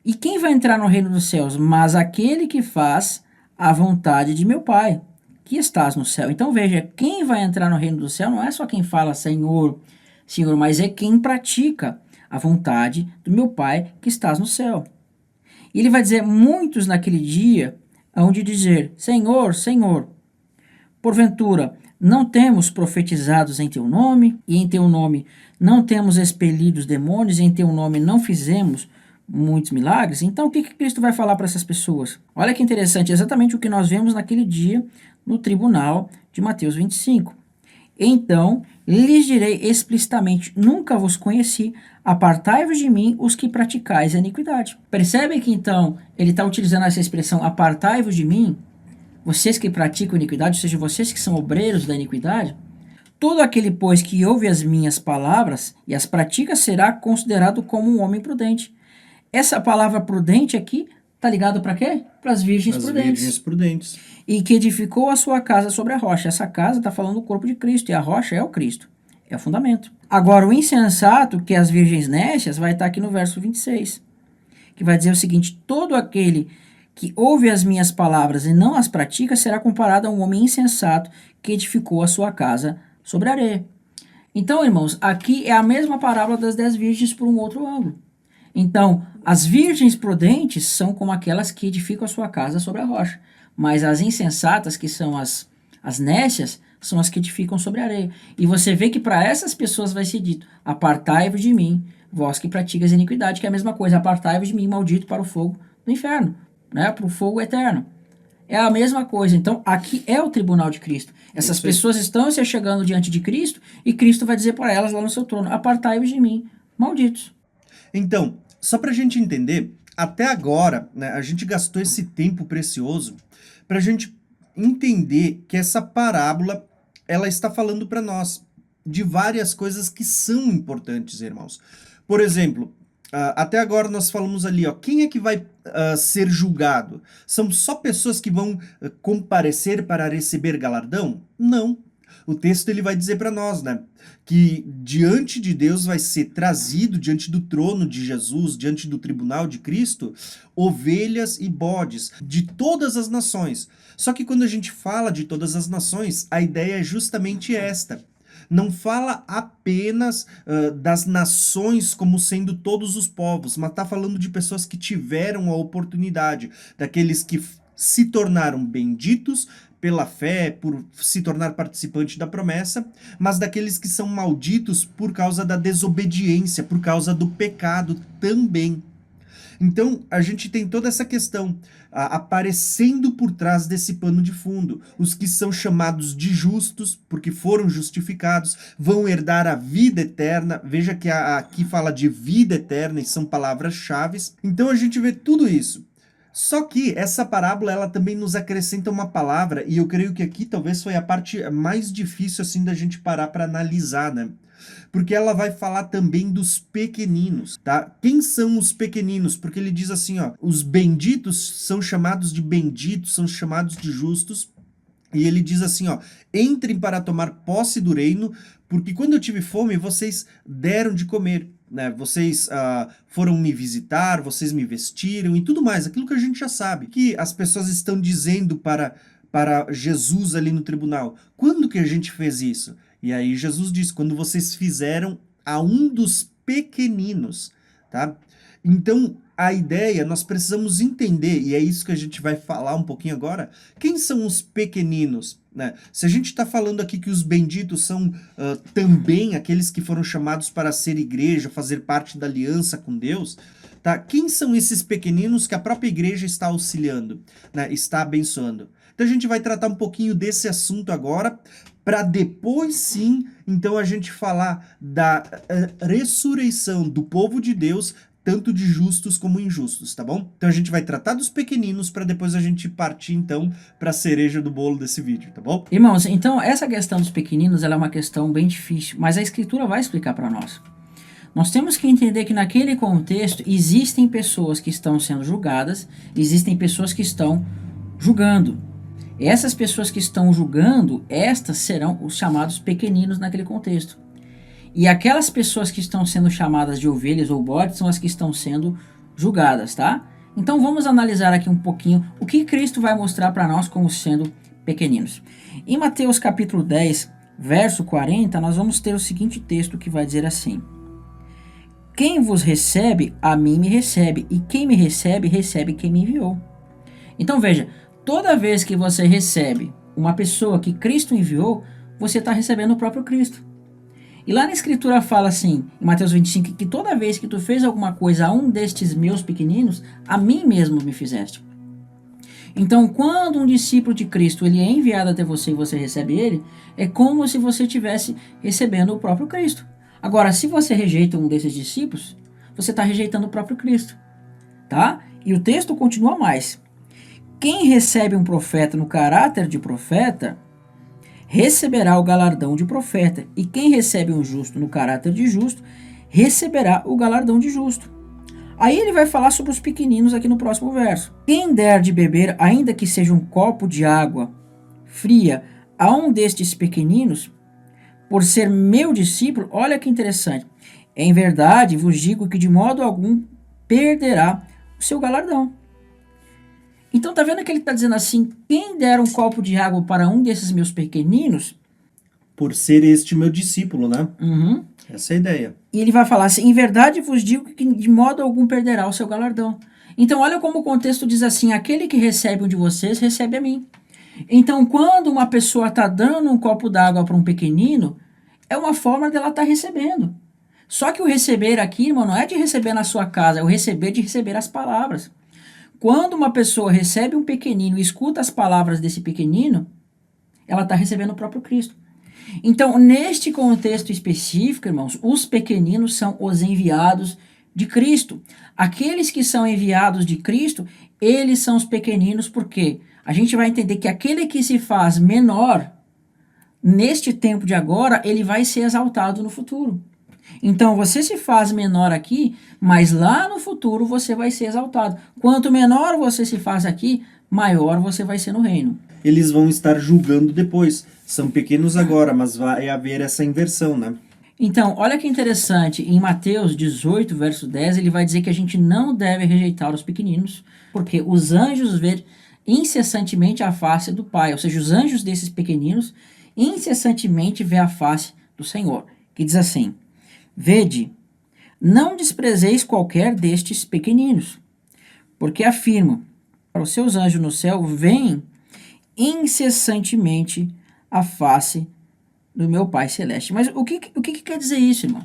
E quem vai entrar no reino dos céus? Mas aquele que faz a vontade de meu Pai, que estás no céu. Então veja, quem vai entrar no reino do céu não é só quem fala Senhor, Senhor, mas é quem pratica a vontade do meu Pai que estás no céu. E ele vai dizer, muitos naquele dia hão de dizer, Senhor, Senhor, porventura não temos profetizados em teu nome, e em teu nome não temos expelido os demônios, e em teu nome não fizemos muitos milagres? Então o que Cristo vai falar para essas pessoas? Olha que interessante, exatamente o que nós vemos naquele dia no tribunal de Mateus 25. Então lhes direi explicitamente, nunca vos conheci, apartai-vos de mim os que praticais a iniquidade. Percebem que então ele está utilizando essa expressão, apartai-vos de mim, vocês que praticam iniquidade, ou seja, vocês que são obreiros da iniquidade? Todo aquele, pois, que ouve as minhas palavras e as pratica será considerado como um homem prudente. Essa palavra prudente aqui está ligado para quê? Para as virgens prudentes. Virgens prudentes. E que edificou a sua casa sobre a rocha. Essa casa está falando do corpo de Cristo, e a rocha é o Cristo. É o fundamento. Agora, o insensato, que é as virgens nécias, vai estar aqui no verso 26, que vai dizer o seguinte, todo aquele que ouve as minhas palavras e não as pratica será comparado a um homem insensato que edificou a sua casa sobre a areia. Então, irmãos, aqui é a mesma parábola das 10 virgens por um outro ângulo. Então, as virgens prudentes são como aquelas que edificam a sua casa sobre a rocha, mas as insensatas, que são as nécias, são as que edificam sobre a areia. E você vê que para essas pessoas vai ser dito, apartai-vos de mim, vós que praticas iniquidade, que é a mesma coisa, apartai-vos de mim, maldito, para o fogo do inferno, né? Para o fogo eterno. É a mesma coisa. Então, aqui é o tribunal de Cristo. Essas pessoas estão se chegando diante de Cristo e Cristo vai dizer para elas lá no seu trono, apartai-vos de mim, malditos. Então, só para a gente entender, até agora, né, a gente gastou esse tempo precioso para a gente entender que essa parábola, ela está falando para nós de várias coisas que são importantes, irmãos. Por exemplo, até agora nós falamos ali, ó, quem é que vai ser julgado? São só pessoas que vão comparecer para receber galardão? Não. O texto ele vai dizer para nós, né, que diante de Deus vai ser trazido, diante do trono de Jesus, diante do tribunal de Cristo, ovelhas e bodes de todas as nações. Só que quando a gente fala de todas as nações, a ideia é justamente esta. Não fala apenas das nações como sendo todos os povos, mas está falando de pessoas que tiveram a oportunidade, daqueles que se tornaram benditos pela fé, por se tornar participante da promessa, mas daqueles que são malditos por causa da desobediência, por causa do pecado também. Então, a gente tem toda essa questão aparecendo por trás desse pano de fundo. Os que são chamados de justos, porque foram justificados, vão herdar a vida eterna. Veja que aqui fala de vida eterna e são palavras-chave. Então, a gente vê tudo isso. Só que essa parábola, ela também nos acrescenta uma palavra, e eu creio que aqui talvez foi a parte mais difícil assim da gente parar para analisar, né? Porque ela vai falar também dos pequeninos, tá? Quem são os pequeninos? Porque ele diz assim, ó, os benditos são chamados de benditos, são chamados de justos, e ele diz assim, ó, entrem para tomar posse do reino, porque quando eu tive fome, vocês deram de comer, né? Vocês foram me visitar, vocês me vestiram e tudo mais, aquilo que a gente já sabe, que as pessoas estão dizendo para Jesus ali no tribunal. Quando que a gente fez isso? E aí Jesus diz, quando vocês fizeram a um dos pequeninos, tá? Então, a ideia, nós precisamos entender, e é isso que a gente vai falar um pouquinho agora, quem são os pequeninos, né? Se a gente está falando aqui que os benditos são também aqueles que foram chamados para ser igreja, fazer parte da aliança com Deus, tá? Quem são esses pequeninos que a própria igreja está auxiliando, né? Está abençoando? Então a gente vai tratar um pouquinho desse assunto agora, para depois sim, então a gente falar da ressurreição do povo de Deus, tanto de justos como injustos, tá bom? Então a gente vai tratar dos pequeninos para depois a gente partir então para a cereja do bolo desse vídeo, tá bom? Irmãos, então essa questão dos pequeninos ela é uma questão bem difícil, mas a Escritura vai explicar para nós. Nós temos que entender que naquele contexto existem pessoas que estão sendo julgadas, existem pessoas que estão julgando. Essas pessoas que estão julgando, estas serão os chamados pequeninos naquele contexto. E aquelas pessoas que estão sendo chamadas de ovelhas ou bodes são as que estão sendo julgadas, tá? Então vamos analisar aqui um pouquinho o que Cristo vai mostrar para nós como sendo pequeninos. Em Mateus capítulo 10, verso 40, nós vamos ter o seguinte texto que vai dizer assim: quem vos recebe, a mim me recebe, e quem me recebe, recebe quem me enviou. Então veja, toda vez que você recebe uma pessoa que Cristo enviou, você está recebendo o próprio Cristo. E lá na Escritura fala assim, em Mateus 25, que toda vez que tu fez alguma coisa a um destes meus pequeninos, a mim mesmo me fizeste. Então, quando um discípulo de Cristo ele é enviado até você e você recebe ele, é como se você estivesse recebendo o próprio Cristo. Agora, se você rejeita um desses discípulos, você está rejeitando o próprio Cristo. Tá? E o texto continua mais. Quem recebe um profeta no caráter de profeta, receberá o galardão de profeta. E quem recebe um justo no caráter de justo, receberá o galardão de justo. Aí ele vai falar sobre os pequeninos aqui no próximo verso. Quem der de beber, ainda que seja um copo de água fria, a um destes pequeninos, por ser meu discípulo, olha que interessante. Em verdade vos digo que de modo algum perderá o seu galardão. Então tá vendo que ele está dizendo assim, quem der um copo de água para um desses meus pequeninos... Por ser este meu discípulo, né? Uhum. Essa é a ideia. E ele vai falar assim, em verdade vos digo que de modo algum perderá o seu galardão. Então olha como o contexto diz assim, aquele que recebe um de vocês, recebe a mim. Então quando uma pessoa está dando um copo d'água para um pequenino, é uma forma dela estar recebendo. Só que o receber aqui, irmão, não é de receber na sua casa, é o receber de receber as palavras. Quando uma pessoa recebe um pequenino e escuta as palavras desse pequenino, ela está recebendo o próprio Cristo. Então, neste contexto específico, irmãos, os pequeninos são os enviados de Cristo. Aqueles que são enviados de Cristo, eles são os pequeninos, porque a gente vai entender que aquele que se faz menor, neste tempo de agora, ele vai ser exaltado no futuro. Então, você se faz menor aqui, mas lá no futuro você vai ser exaltado. Quanto menor você se faz aqui, maior você vai ser no reino. Eles vão estar julgando depois. São pequenos agora, mas vai haver essa inversão, né? Então, olha que interessante. Em Mateus 18, verso 10, ele vai dizer que a gente não deve rejeitar os pequeninos, porque os anjos vê incessantemente a face do Pai. Ou seja, os anjos desses pequeninos incessantemente vê a face do Senhor. Que diz assim... Vede, não desprezeis qualquer destes pequeninos, porque afirmo, para os seus anjos no céu, veem incessantemente a face do meu Pai Celeste. Mas o que quer dizer isso, irmão?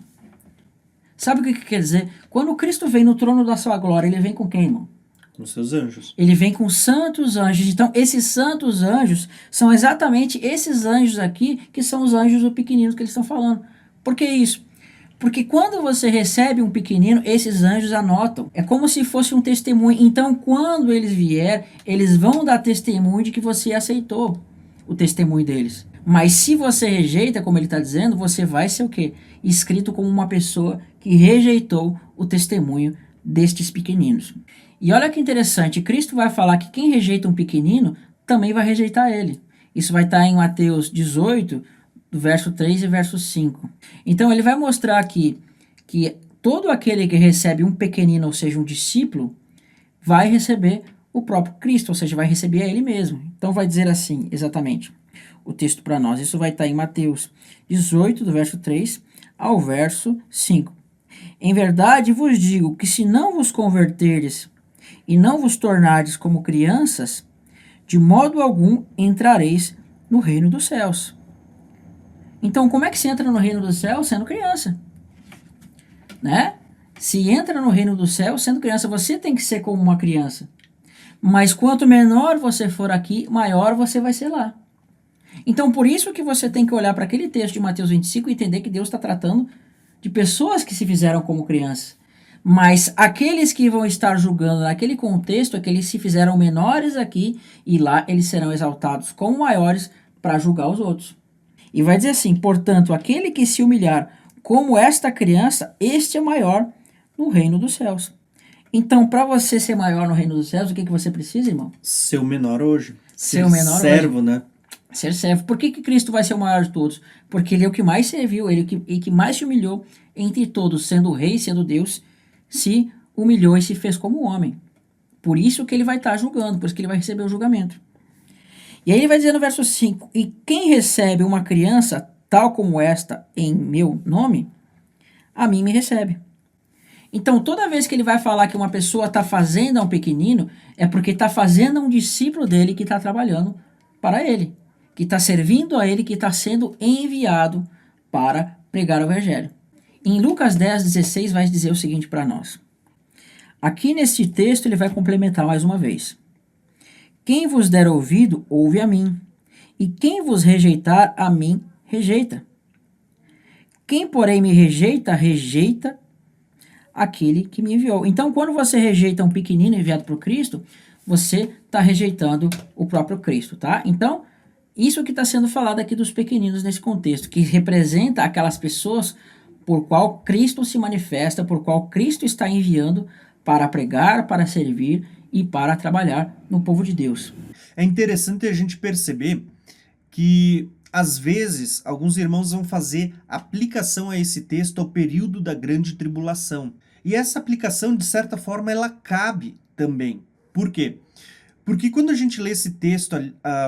Sabe o que quer dizer? Quando Cristo vem no trono da sua glória, ele vem com quem, irmão? Com seus anjos. Ele vem com santos anjos. Então, esses santos anjos são exatamente esses anjos aqui, que são os anjos do pequenino que eles estão falando. Por que isso? Porque quando você recebe um pequenino, esses anjos anotam. É como se fosse um testemunho. Então, quando eles vier, eles vão dar testemunho de que você aceitou o testemunho deles. Mas se você rejeita, como ele está dizendo, você vai ser o quê? Escrito como uma pessoa que rejeitou o testemunho destes pequeninos. E olha que interessante, Cristo vai falar que quem rejeita um pequenino, também vai rejeitar ele. Isso vai estar em Mateus 18, do verso 3 e verso 5. Então ele vai mostrar aqui que todo aquele que recebe um pequenino, ou seja, um discípulo, vai receber o próprio Cristo, ou seja, vai receber a ele mesmo. Então vai dizer assim, exatamente, o texto para nós. Isso vai estar em Mateus 18, do verso 3 ao verso 5. Em verdade vos digo que se não vos converterdes e não vos tornardes como crianças, de modo algum entrareis no reino dos céus. Então, como é que se entra no reino dos céus? Sendo criança, né? Se entra no reino dos céus sendo criança, você tem que ser como uma criança. Mas quanto menor você for aqui, maior você vai ser lá. Então, por isso que você tem que olhar para aquele texto de Mateus 25 e entender que Deus está tratando de pessoas que se fizeram como crianças. Mas aqueles que vão estar julgando naquele contexto, aqueles que se fizeram menores aqui, e lá eles serão exaltados como maiores para julgar os outros. E vai dizer assim, portanto, aquele que se humilhar como esta criança, este é maior no reino dos céus. Então, para você ser maior no reino dos céus, o que você precisa, irmão? Ser o menor hoje. Ser o menor servo, hoje. Né? Ser servo. Por que Cristo vai ser o maior de todos? Porque ele é o que mais serviu, ele é o que mais se humilhou entre todos, sendo o rei, sendo Deus, se humilhou e se fez como homem. Por isso que ele vai estar julgando, por isso que ele vai receber o julgamento. E aí ele vai dizer no verso 5, e quem recebe uma criança tal como esta em meu nome, a mim me recebe. Então, toda vez que ele vai falar que uma pessoa está fazendo a um pequenino, é porque está fazendo a um discípulo dele que está trabalhando para ele, que está servindo a ele, que está sendo enviado para pregar o evangelho. Em Lucas 10:16 vai dizer o seguinte para nós. Aqui neste texto ele vai complementar mais uma vez. Quem vos der ouvido, ouve a mim, e quem vos rejeitar, a mim rejeita. Quem, porém, me rejeita, rejeita aquele que me enviou. Então, quando você rejeita um pequenino enviado por Cristo, você está rejeitando o próprio Cristo, tá? Então, isso que está sendo falado aqui dos pequeninos nesse contexto, que representa aquelas pessoas por qual Cristo se manifesta, por qual Cristo está enviando para pregar, para servir e para trabalhar no povo de Deus. É interessante a gente perceber que, às vezes, alguns irmãos vão fazer aplicação a esse texto ao período da grande tribulação. E essa aplicação, de certa forma, ela cabe também. Por quê? Porque quando a gente lê esse texto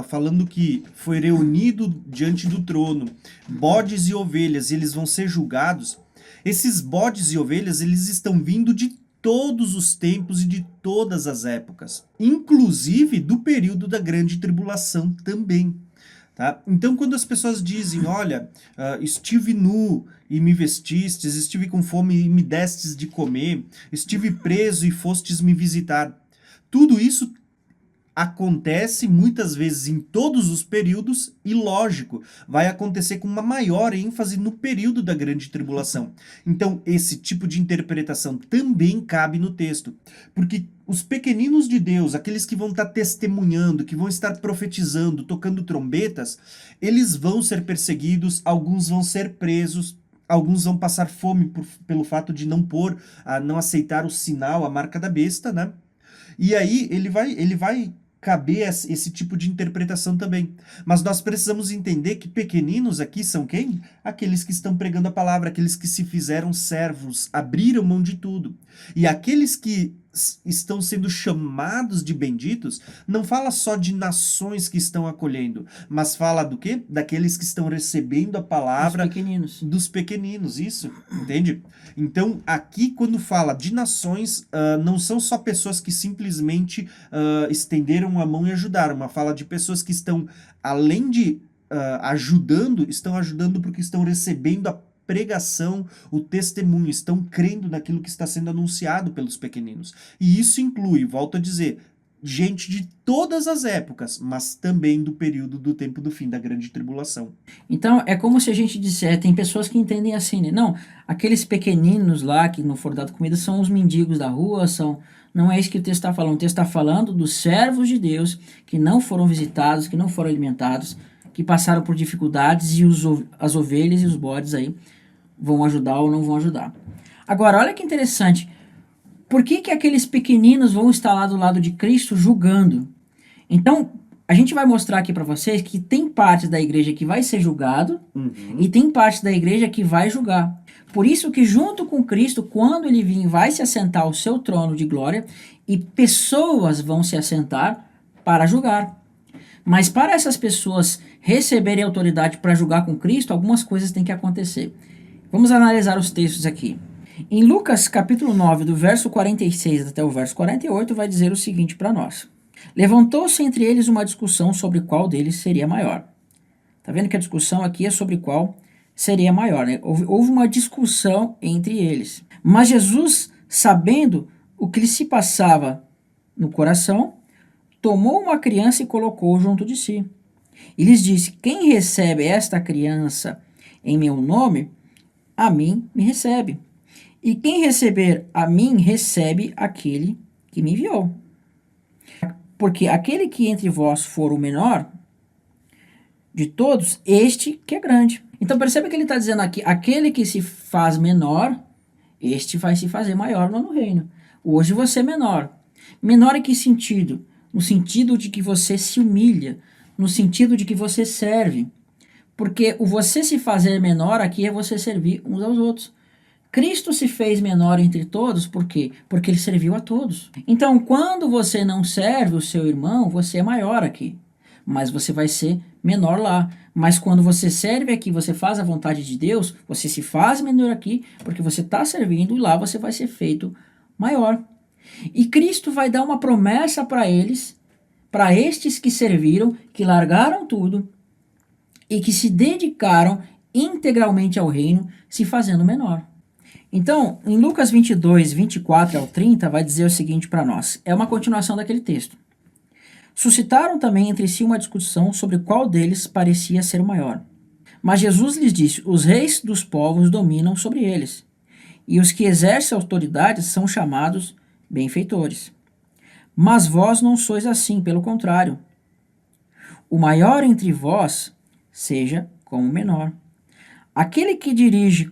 falando que foi reunido diante do trono bodes e ovelhas, e eles vão ser julgados, esses bodes e ovelhas, eles estão vindo de todos os tempos e de todas as épocas, inclusive do período da grande tribulação também. Tá? Então, quando as pessoas dizem, olha, estive nu e me vestistes, estive com fome e me destes de comer, estive preso e fostes me visitar, tudo isso acontece muitas vezes em todos os períodos e, lógico, vai acontecer com uma maior ênfase no período da grande tribulação. Então, esse tipo de interpretação também cabe no texto, porque os pequeninos de Deus, aqueles que vão estar testemunhando, que vão estar profetizando, tocando trombetas, eles vão ser perseguidos, alguns vão ser presos, alguns vão passar fome pelo fato de não aceitar o sinal, a marca da besta, né? E aí ele vai caber esse tipo de interpretação também. Mas nós precisamos entender que pequeninos aqui são quem? Aqueles que estão pregando a palavra, aqueles que se fizeram servos, abriram mão de tudo. E aqueles que estão sendo chamados de benditos, não fala só de nações que estão acolhendo, mas fala do quê? Daqueles que estão recebendo a palavra dos pequeninos, isso, entende? Então, aqui quando fala de nações, não são só pessoas que simplesmente estenderam a mão e ajudaram, mas fala de pessoas que estão, além de ajudando, estão ajudando porque estão recebendo a pregação, o testemunho, estão crendo naquilo que está sendo anunciado pelos pequeninos. E isso inclui, volto a dizer, gente de todas as épocas, mas também do período do tempo do fim, da grande tribulação. Então, é como se a gente disser, tem pessoas que entendem assim, né? Não, aqueles pequeninos lá que não foram dado comida são os mendigos da rua, não é isso que o texto está falando. O texto está falando dos servos de Deus que não foram visitados, que não foram alimentados, que passaram por dificuldades e as ovelhas e os bodes aí vão ajudar ou não vão ajudar. Agora, olha que interessante. Por que aqueles pequeninos vão estar lá do lado de Cristo julgando? Então, A gente vai mostrar aqui para vocês que tem parte da igreja que vai ser julgado e tem parte da igreja que vai julgar. Por isso que junto com Cristo, quando ele vir, vai se assentar ao seu trono de glória e pessoas vão se assentar para julgar. Mas para essas pessoas receberem autoridade para julgar com Cristo, algumas coisas têm que acontecer. Vamos analisar os textos aqui. Em Lucas capítulo 9, do verso 46 até o verso 48, vai dizer o seguinte para nós. Levantou-se entre eles uma discussão sobre qual deles seria maior. Tá vendo que a discussão aqui é sobre qual seria maior, né? Houve uma discussão entre eles. Mas Jesus, sabendo o que lhe se passava no coração, tomou uma criança e colocou junto de si. E lhes disse: quem recebe esta criança em meu nome, a mim me recebe. E quem receber a mim, recebe aquele que me enviou. Porque aquele que entre vós for o menor de todos, este que é grande. Então perceba que ele está dizendo aqui, aquele que se faz menor, este vai se fazer maior no reino. Hoje você é menor. Menor em que sentido? No sentido de que você se humilha, no sentido de que você serve. Porque o você se fazer menor aqui é você servir uns aos outros. Cristo se fez menor entre todos, por quê? Porque ele serviu a todos. Então, quando você não serve o seu irmão, você é maior aqui. Mas você vai ser menor lá. Mas quando você serve aqui, você faz a vontade de Deus, você se faz menor aqui, porque você está servindo e lá você vai ser feito maior. E Cristo vai dar uma promessa para eles, para estes que serviram, que largaram tudo e que se dedicaram integralmente ao reino, se fazendo menor. Então, em Lucas 22, 24 ao 30, vai dizer o seguinte para nós. É uma continuação daquele texto. Suscitaram também entre si uma discussão sobre qual deles parecia ser o maior. Mas Jesus lhes disse: os reis dos povos dominam sobre eles, e os que exercem autoridade são chamados benfeitores. Mas vós não sois assim, pelo contrário. O maior entre vós seja como o menor. Aquele que dirige,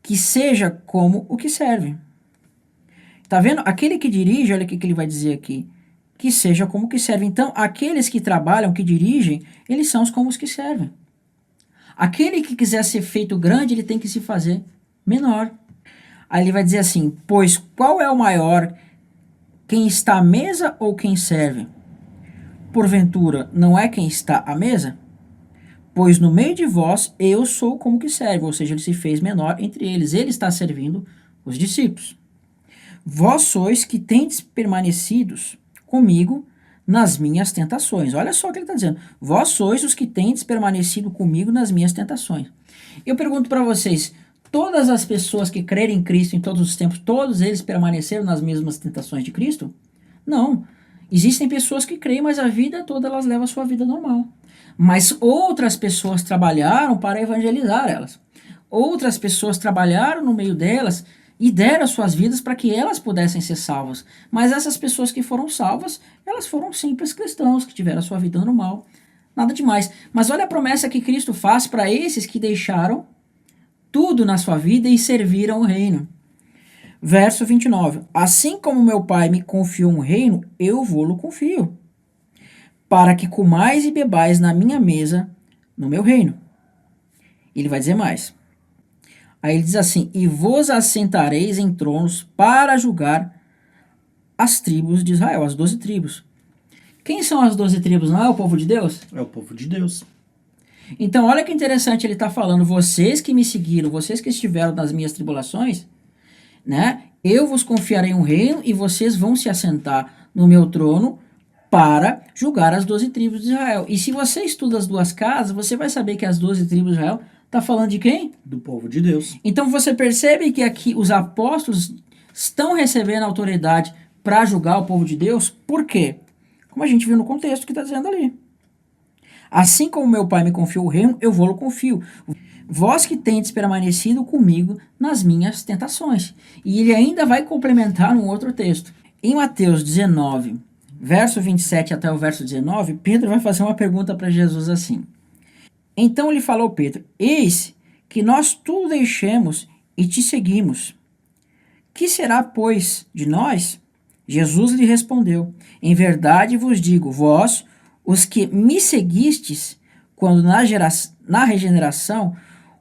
que seja como o que serve. Tá vendo? Aquele que dirige, olha o que ele vai dizer aqui, que seja como o que serve. Então, aqueles que trabalham, que dirigem, eles são como os que servem. Aquele que quiser ser feito grande, ele tem que se fazer menor. Aí ele vai dizer assim: pois qual é o maior, quem está à mesa ou quem serve? Porventura, não é quem está à mesa? Pois no meio de vós eu sou como que serve, ou seja, ele se fez menor entre eles, ele está servindo os discípulos. Vós sois que tendes permanecidos comigo nas minhas tentações. Olha só o que ele está dizendo. Vós sois os que tendes permanecido comigo nas minhas tentações. Eu pergunto para vocês, todas as pessoas que creram em Cristo em todos os tempos, todos eles permaneceram nas mesmas tentações de Cristo? Não. Existem pessoas que creem, mas a vida toda elas levam a sua vida normal. Mas outras pessoas trabalharam para evangelizar elas. Outras pessoas trabalharam no meio delas e deram suas vidas para que elas pudessem ser salvas. Mas essas pessoas que foram salvas, elas foram simples cristãos, que tiveram a sua vida normal. Nada demais. Mas olha a promessa que Cristo faz para esses que deixaram tudo na sua vida e serviram o reino. Verso 29. Assim como meu Pai me confiou um reino, eu vou-lo confio, para que comais e bebais na minha mesa, no meu reino. Ele vai dizer mais. Aí ele diz assim: e vos assentareis em tronos para julgar as tribos de Israel, as 12 tribos. Quem são as 12 tribos? Não é o povo de Deus? É o povo de Deus. Então, olha que interessante, ele está falando: vocês que me seguiram, vocês que estiveram nas minhas tribulações, né? Eu vos confiarei um reino e vocês vão se assentar no meu trono para julgar as 12 tribos de Israel. E se você estuda as duas casas, você vai saber que as 12 tribos de Israel está falando de quem? Do povo de Deus. Então você percebe que aqui os apóstolos estão recebendo autoridade para julgar o povo de Deus. Por quê? Como a gente viu no contexto que está dizendo ali. Assim como meu Pai me confiou o reino, eu vou-lo confio. Vós que tendes permanecido comigo nas minhas tentações. E ele ainda vai complementar um outro texto. Em Mateus 19, verso 27 até o verso 19, Pedro vai fazer uma pergunta para Jesus assim. Então lhe falou Pedro: eis que nós tudo deixemos e te seguimos. Que será, pois, de nós? Jesus lhe respondeu: em verdade vos digo, vós, os que me seguistes, quando na regeneração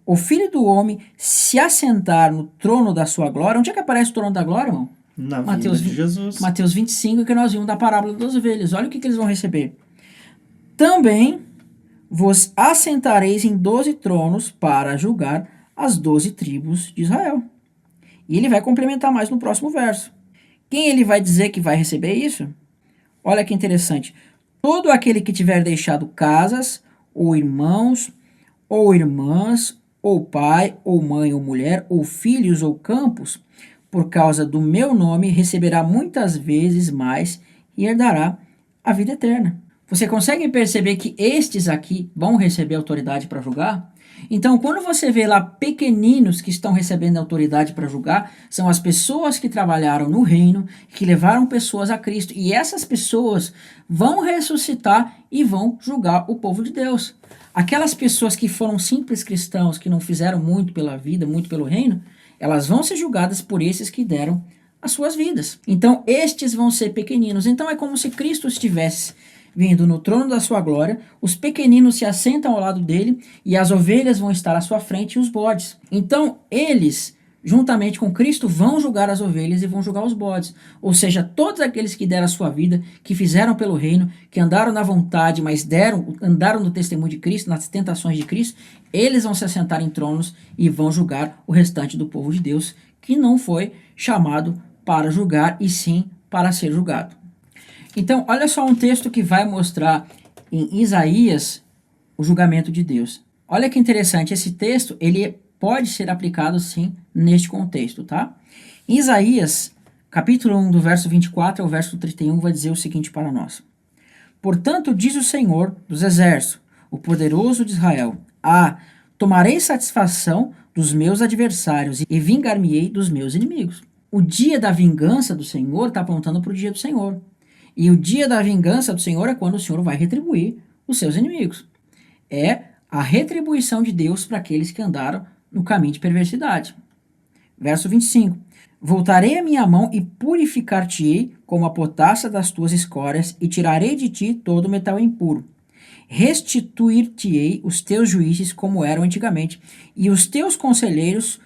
o Filho do Homem se assentar no trono da sua glória. Onde é que aparece o trono da glória, irmão? Na vinda de Jesus. Mateus 25, que nós vimos da parábola das ovelhas. Olha o que eles vão receber. Também vos assentareis em 12 tronos para julgar as 12 tribos de Israel. E ele vai complementar mais no próximo verso. Quem ele vai dizer que vai receber isso? Olha que interessante. Todo aquele que tiver deixado casas, ou irmãos, ou irmãs, ou pai, ou mãe, ou mulher, ou filhos, ou campos, por causa do meu nome, receberá muitas vezes mais e herdará a vida eterna. Você consegue perceber que estes aqui vão receber autoridade para julgar? Então, quando você vê lá pequeninos que estão recebendo autoridade para julgar, são as pessoas que trabalharam no reino, que levaram pessoas a Cristo. E essas pessoas vão ressuscitar e vão julgar o povo de Deus. Aquelas pessoas que foram simples cristãos, que não fizeram muito pela vida, muito pelo reino, elas vão ser julgadas por esses que deram as suas vidas. Então, estes vão ser pequeninos. Então, é como se Cristo estivesse vindo no trono da sua glória, os pequeninos se assentam ao lado dele e as ovelhas vão estar à sua frente e os bodes. Então, eles, juntamente com Cristo, vão julgar as ovelhas e vão julgar os bodes. Ou seja, todos aqueles que deram a sua vida, que fizeram pelo reino, que andaram na vontade, mas andaram no testemunho de Cristo, nas tentações de Cristo, eles vão se assentar em tronos e vão julgar o restante do povo de Deus, que não foi chamado para julgar, e sim para ser julgado. Então, olha só um texto que vai mostrar em Isaías o julgamento de Deus. Olha que interessante, esse texto ele pode ser aplicado sim neste contexto, tá? Em Isaías, capítulo 1, do verso 24 ao verso 31, vai dizer o seguinte para nós. Portanto, diz o Senhor dos Exércitos, o poderoso de Israel, tomarei satisfação dos meus adversários e vingar-me-ei dos meus inimigos. O dia da vingança do Senhor está apontando para o dia do Senhor. E o dia da vingança do Senhor é quando o Senhor vai retribuir os seus inimigos. É a retribuição de Deus para aqueles que andaram no caminho de perversidade. Verso 25. Voltarei a minha mão e purificar-te-ei como a potassa das tuas escórias e tirarei de ti todo o metal impuro. Restituir-te-ei os teus juízes como eram antigamente, e os teus conselheiros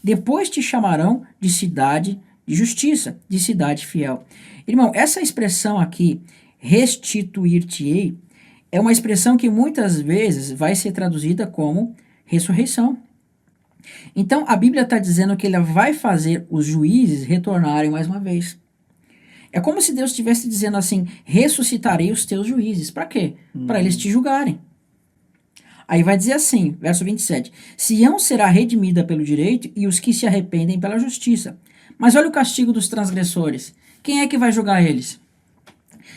depois te chamarão de cidade de justiça, de cidade fiel. Irmão, essa expressão aqui, restituir-te-ei, é uma expressão que muitas vezes vai ser traduzida como ressurreição. Então, a Bíblia está dizendo que ele vai fazer os juízes retornarem mais uma vez. É como se Deus estivesse dizendo assim, ressuscitarei os teus juízes. Para quê? Para eles te julgarem. Aí vai dizer assim, verso 27, Sião será redimida pelo direito e os que se arrependem pela justiça. Mas olha o castigo dos transgressores. Quem é que vai julgar eles?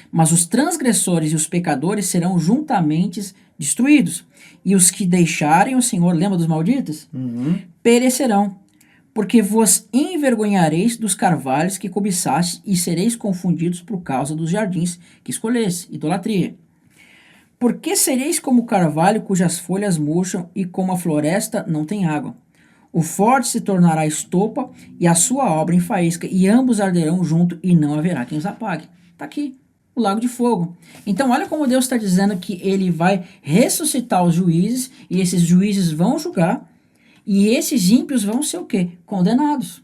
Mas os transgressores e os pecadores serão juntamente destruídos. E os que deixarem o Senhor, lembra dos malditos? Perecerão. Porque vos envergonhareis dos carvalhos que cobiçaste e sereis confundidos por causa dos jardins que escolheste. Idolatria. Porque sereis como o carvalho cujas folhas murcham e como a floresta não tem água. O forte se tornará estopa e a sua obra em faísca, e ambos arderão junto e não haverá quem os apague. Está aqui, o lago de fogo. Então olha como Deus está dizendo que ele vai ressuscitar os juízes, e esses juízes vão julgar, e esses ímpios vão ser o quê? Condenados.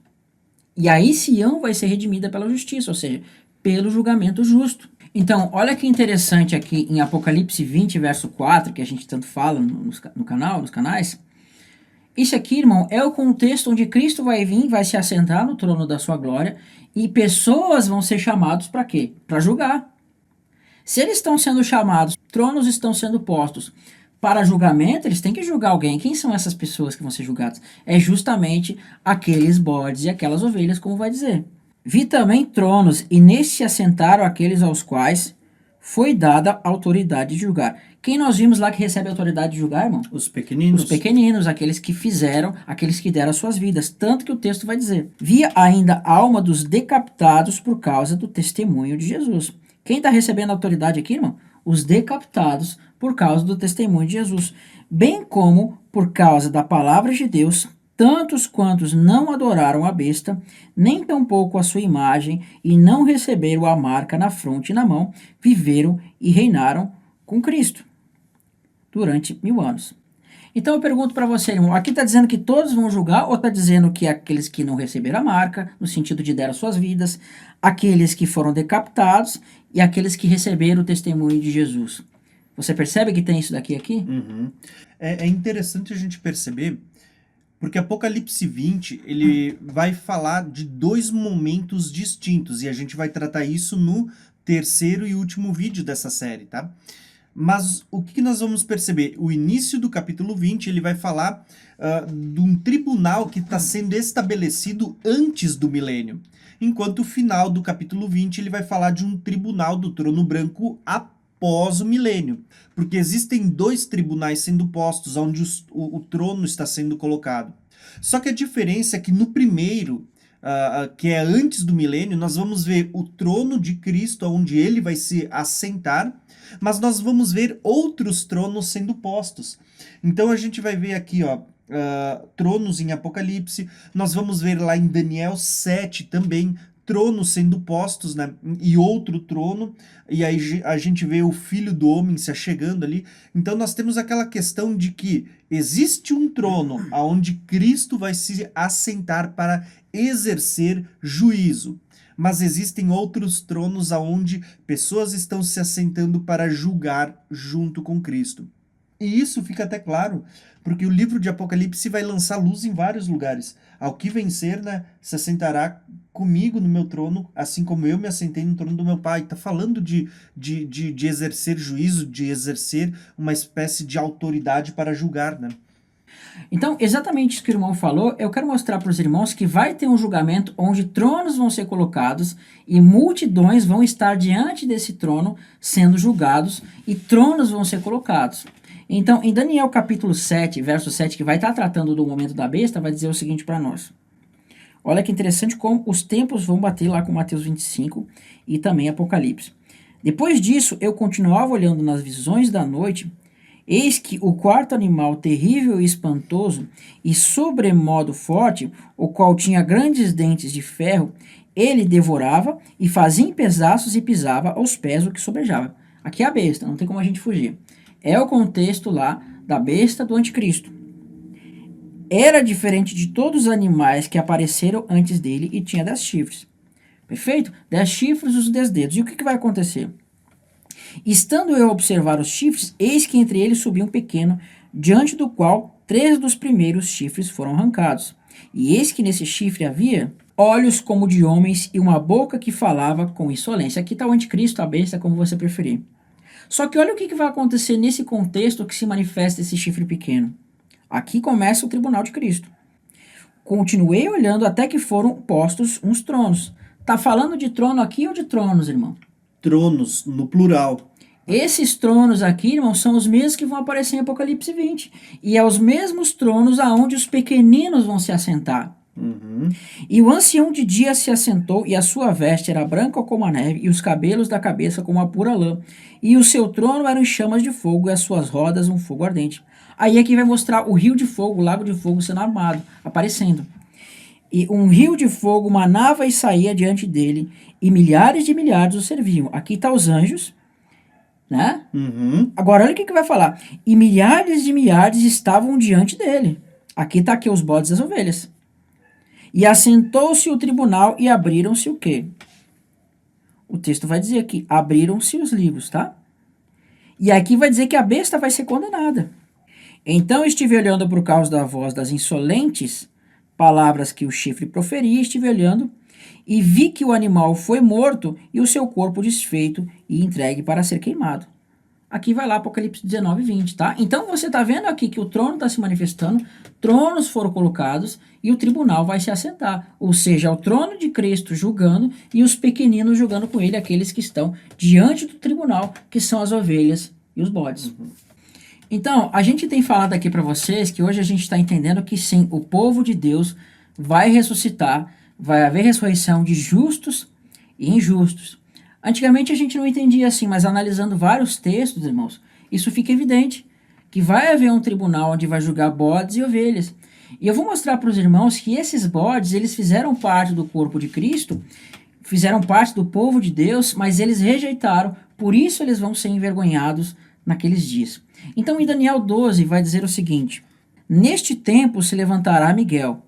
E aí Sião vai ser redimida pela justiça, ou seja, pelo julgamento justo. Então, olha que interessante aqui em Apocalipse 20, verso 4, que a gente tanto fala no canal, nos canais. Isso aqui, irmão, é o contexto onde Cristo vai vir, vai se assentar no trono da sua glória e pessoas vão ser chamados para quê? Para julgar. Se eles estão sendo chamados, tronos estão sendo postos para julgamento, eles têm que julgar alguém. Quem são essas pessoas que vão ser julgadas? É justamente aqueles bodes e aquelas ovelhas, como vai dizer. Vi também tronos, e nesse se assentaram aqueles aos quais foi dada autoridade de julgar. Quem nós vimos lá que recebe a autoridade de julgar, irmão? Os pequeninos. Os pequeninos, aqueles que fizeram, aqueles que deram as suas vidas. Tanto que o texto vai dizer. Via ainda a alma dos decapitados por causa do testemunho de Jesus. Quem está recebendo a autoridade aqui, irmão? Os decapitados por causa do testemunho de Jesus. Bem como por causa da palavra de Deus, tantos quantos não adoraram a besta, nem tampouco a sua imagem, e não receberam a marca na fronte e na mão, viveram e reinaram com Cristo durante 1000 anos. Então eu pergunto para você, irmão, aqui está dizendo que todos vão julgar ou está dizendo que aqueles que não receberam a marca, no sentido de deram suas vidas, aqueles que foram decapitados e aqueles que receberam o testemunho de Jesus? Você percebe que tem isso daqui aqui? Uhum. É interessante a gente perceber, porque Apocalipse 20, ele vai falar de dois momentos distintos, e a gente vai tratar isso no terceiro e último vídeo dessa série, tá? Mas o que nós vamos perceber? O início do capítulo 20, ele vai falar de um tribunal que está sendo estabelecido antes do milênio, enquanto o final do capítulo 20, ele vai falar de um tribunal do trono branco após o milênio, porque existem dois tribunais sendo postos, onde o trono está sendo colocado. Só que a diferença é que no primeiro, que é antes do milênio, nós vamos ver o trono de Cristo, onde ele vai se assentar, mas nós vamos ver outros tronos sendo postos. Então a gente vai ver aqui, ó, tronos em Apocalipse, nós vamos ver lá em Daniel 7 também, tronos sendo postos, né, e outro trono, e aí a gente vê o Filho do Homem se achegando ali. Então nós temos aquela questão de que existe um trono onde Cristo vai se assentar para exercer juízo, mas existem outros tronos onde pessoas estão se assentando para julgar junto com Cristo. E isso fica até claro, porque o livro de Apocalipse vai lançar luz em vários lugares. Ao que vencer, né, se assentará comigo no meu trono, assim como eu me assentei no trono do meu Pai. Está falando de exercer juízo, de exercer uma espécie de autoridade para julgar, né? Então, exatamente isso que o irmão falou, eu quero mostrar para os irmãos que vai ter um julgamento onde tronos vão ser colocados e multidões vão estar diante desse trono sendo julgados e tronos vão ser colocados. Então, em Daniel capítulo 7, verso 7, que vai estar tratando do momento da besta, vai dizer o seguinte para nós. Olha que interessante como os tempos vão bater lá com Mateus 25 e também Apocalipse. Depois disso, eu continuava olhando nas visões da noite. Eis que o quarto animal terrível e espantoso, e sobremodo forte, o qual tinha grandes dentes de ferro, ele devorava e fazia em pedaços e pisava aos pés o que sobejava. Aqui é a besta, não tem como a gente fugir. É o contexto lá da besta do anticristo. Era diferente de todos os animais que apareceram antes dele e tinha 10 chifres. Perfeito? 10 chifres e os 10 dedos. E o que vai acontecer? Estando eu a observar os chifres, eis que entre eles subiu um pequeno, diante do qual 3 dos primeiros chifres foram arrancados. E eis que nesse chifre havia olhos como de homens e uma boca que falava com insolência. Aqui está o anticristo, a besta, como você preferir. Só que olha o que vai acontecer nesse contexto que se manifesta esse chifre pequeno. Aqui começa o tribunal de Cristo. Continuei olhando até que foram postos uns tronos. Está falando de trono aqui ou de tronos, irmão? Tronos, no plural. Esses tronos aqui, irmão, são os mesmos que vão aparecer em Apocalipse 20. E é os mesmos tronos aonde os pequeninos vão se assentar. Uhum. E o ancião de dia se assentou, e a sua veste era branca como a neve, e os cabelos da cabeça como a pura lã. E o seu trono eram chamas de fogo, e as suas rodas um fogo ardente. Aí aqui vai mostrar o rio de fogo, o lago de fogo sendo armado, aparecendo. E um rio de fogo manava e saía diante dele, e milhares de milhares o serviam. Aqui está os anjos, né? Uhum. Agora olha o que vai falar. E milhares de milhares estavam diante dele. Aqui está aqui os bodes e as ovelhas. E assentou-se o tribunal e abriram-se o quê? O texto vai dizer aqui, abriram-se os livros, tá? E aqui vai dizer que a besta vai ser condenada. Então estive olhando por causa da voz das insolentes palavras que o chifre proferia, estive olhando e vi que o animal foi morto e o seu corpo desfeito e entregue para ser queimado. Aqui vai lá Apocalipse 19, 20, tá? Então você está vendo aqui que o trono está se manifestando, tronos foram colocados e o tribunal vai se assentar. Ou seja, é o trono de Cristo julgando e os pequeninos julgando com ele aqueles que estão diante do tribunal, que são as ovelhas e os bodes. Uhum. Então, a gente tem falado aqui para vocês que hoje a gente está entendendo que sim, o povo de Deus vai ressuscitar, vai haver ressurreição de justos e injustos. Antigamente a gente não entendia assim, mas analisando vários textos, irmãos, isso fica evidente, que vai haver um tribunal onde vai julgar bodes e ovelhas. E eu vou mostrar para os irmãos que esses bodes, eles fizeram parte do corpo de Cristo, fizeram parte do povo de Deus, mas eles rejeitaram, por isso eles vão ser envergonhados naqueles dias. Então, em Daniel 12 vai dizer o seguinte: neste tempo se levantará Miguel,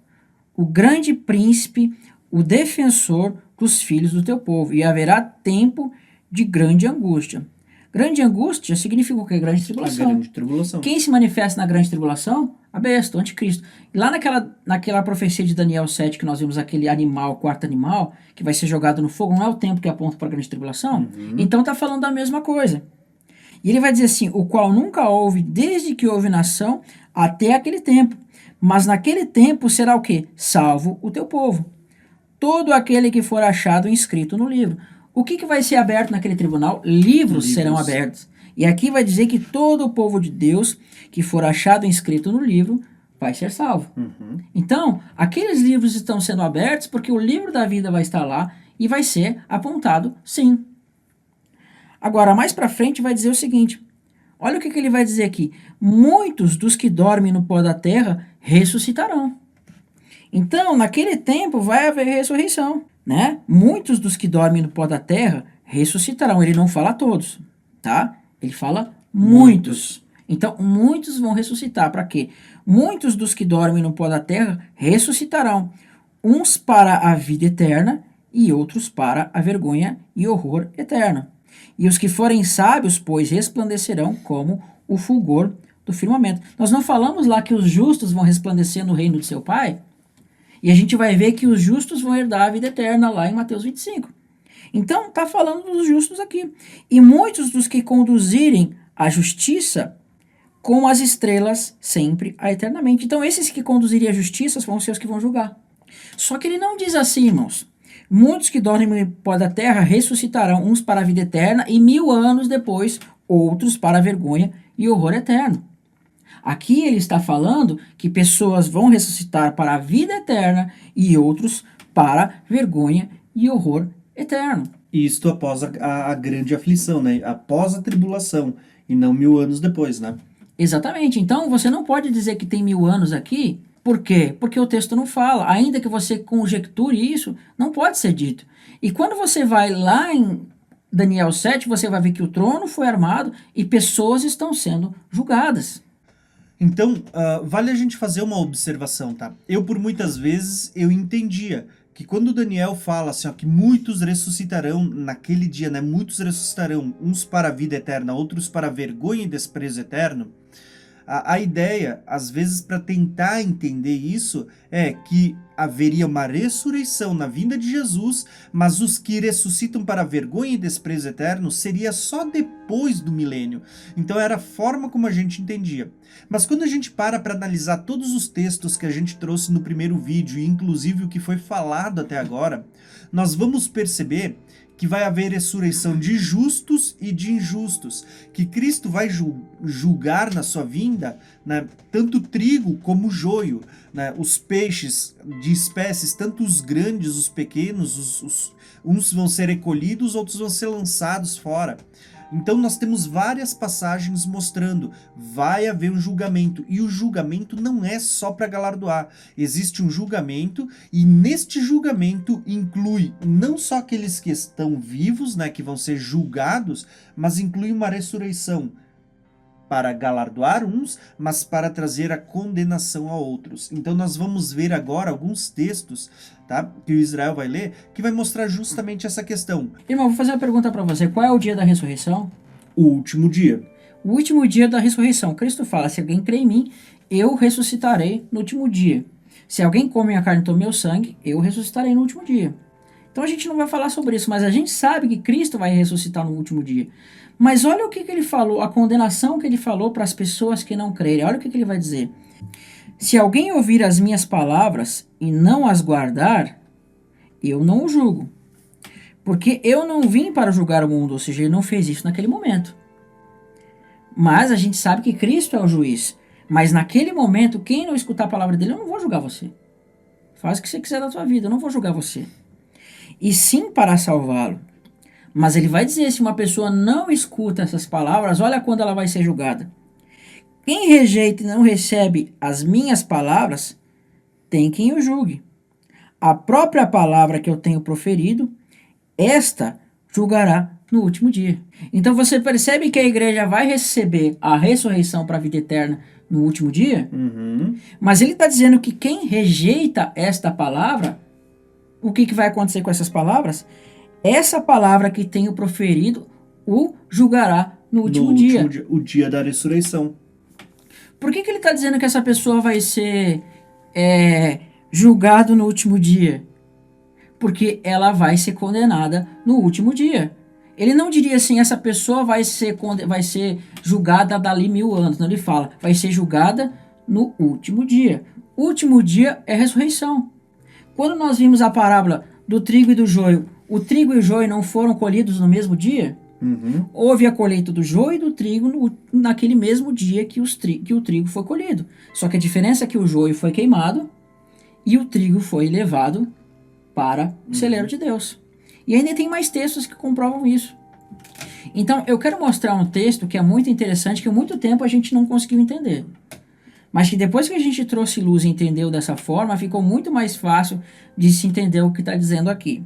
o grande príncipe, o defensor dos filhos do teu povo, e haverá tempo de grande angústia. Grande angústia significa o quê? Grande A tribulação. grande tribulação. Quem se manifesta na grande tribulação? A besta, o anticristo. E lá naquela profecia de Daniel 7, que nós vimos aquele animal, o quarto animal, que vai ser jogado no fogo, não é o tempo que aponta para a grande tribulação? Então está falando da mesma coisa. E ele vai dizer assim: o qual nunca houve desde que houve nação até aquele tempo. Mas naquele tempo será o quê? Salvo o teu povo. Todo aquele que for achado inscrito no livro. O que vai ser aberto naquele tribunal? Livros serão abertos. E aqui vai dizer que todo o povo de Deus que for achado inscrito no livro vai ser salvo. Então, aqueles livros estão sendo abertos porque o livro da vida vai estar lá e vai ser apontado, sim. Agora, mais para frente vai dizer o seguinte: olha o que ele vai dizer aqui: muitos dos que dormem no pó da terra ressuscitarão. Então, naquele tempo vai haver ressurreição, né? Muitos dos que dormem no pó da terra ressuscitarão. Ele não fala todos, tá? Ele fala muitos. Então, muitos vão ressuscitar. Para quê? Muitos dos que dormem no pó da terra ressuscitarão. Uns para a vida eterna e outros para a vergonha e horror eterno. E os que forem sábios, pois, resplandecerão como o fulgor do firmamento. Nós não falamos lá que os justos vão resplandecer no reino de seu Pai? E a gente vai ver que os justos vão herdar a vida eterna lá em Mateus 25. Então, está falando dos justos aqui. E muitos dos que conduzirem a justiça com as estrelas sempre a eternamente. Então, esses que conduzirem a justiça vão ser os que vão julgar. Só que ele não diz assim, irmãos: muitos que dormem no pó da terra ressuscitarão, uns para a vida eterna e 1000 anos depois, outros para a vergonha e horror eterno. Aqui ele está falando que pessoas vão ressuscitar para a vida eterna e outros para vergonha e horror eterno. Isto após a grande aflição, né? Após a tribulação, e não 1000 anos depois, né? Exatamente. Então você não pode dizer que tem 1000 anos aqui. Por quê? Porque o texto não fala. Ainda que você conjecture isso, não pode ser dito. E quando você vai lá em Daniel 7, você vai ver que o trono foi armado e pessoas estão sendo julgadas. Então, vale a gente fazer uma observação, tá? Eu, por muitas vezes, eu entendia que quando Daniel fala assim, ó, que muitos ressuscitarão naquele dia, né? Muitos ressuscitarão, uns para a vida eterna, outros para a vergonha e desprezo eterno. A ideia, às vezes, para tentar entender isso, é que haveria uma ressurreição na vinda de Jesus, mas os que ressuscitam para vergonha e desprezo eterno seria só depois do milênio. Então era a forma como a gente entendia. Mas quando a gente para analisar todos os textos que a gente trouxe no primeiro vídeo, e inclusive o que foi falado até agora, nós vamos perceber que vai haver ressurreição de justos e de injustos, que Cristo vai julgar na sua vinda, né, tanto trigo como joio, né, os peixes de espécies, tanto os grandes, os pequenos, uns vão ser recolhidos, outros vão ser lançados fora. Então nós temos várias passagens mostrando, vai haver um julgamento, e o julgamento não é só para galardoar, existe um julgamento, e neste julgamento inclui não só aqueles que estão vivos, né, que vão ser julgados, mas inclui uma ressurreição, para galardoar uns, mas para trazer a condenação a outros. Então nós vamos ver agora alguns textos, tá, que o Israel vai ler, que vai mostrar justamente essa questão. Irmão, vou fazer uma pergunta para você. Qual é o dia da ressurreição? O último dia. O último dia da ressurreição. Cristo fala: se alguém crê em mim, eu ressuscitarei no último dia. Se alguém come minha carne e toma meu sangue, eu ressuscitarei no último dia. Então a gente não vai falar sobre isso, mas a gente sabe que Cristo vai ressuscitar no último dia. Mas olha o que ele falou, a condenação que ele falou para as pessoas que não crerem. Olha o que ele vai dizer. Se alguém ouvir as minhas palavras e não as guardar, eu não o julgo. Porque eu não vim para julgar o mundo, ou seja, ele não fez isso naquele momento. Mas a gente sabe que Cristo é o juiz. Mas naquele momento, quem não escutar a palavra dele, eu não vou julgar você. Faz o que você quiser da tua vida, eu não vou julgar você. E sim para salvá-lo. Mas ele vai dizer, se uma pessoa não escuta essas palavras, olha quando ela vai ser julgada. Quem rejeita e não recebe as minhas palavras, tem quem o julgue. A própria palavra que eu tenho proferido, esta julgará no último dia. Então você percebe que a igreja vai receber a ressurreição para a vida eterna no último dia, mas ele está dizendo que quem rejeita esta palavra, o que vai acontecer com essas palavras? Essa palavra que tenho proferido o julgará no último dia. O dia da ressurreição. Por que ele está dizendo que essa pessoa vai ser julgado no último dia? Porque ela vai ser condenada no último dia. Ele não diria assim, essa pessoa vai ser julgada dali 1000 anos. Não, ele fala, vai ser julgada no último dia. O último dia é a ressurreição. Quando nós vimos a parábola do trigo e do joio, o trigo e o joio não foram colhidos no mesmo dia? Houve a colheita do joio e do trigo naquele mesmo dia que o trigo foi colhido. Só que a diferença é que o joio foi queimado e o trigo foi levado para o celeiro de Deus. E ainda tem mais textos que comprovam isso. Então, eu quero mostrar um texto que é muito interessante, que há muito tempo a gente não conseguiu entender. Mas que depois que a gente trouxe luz e entendeu dessa forma, ficou muito mais fácil de se entender o que está dizendo aqui.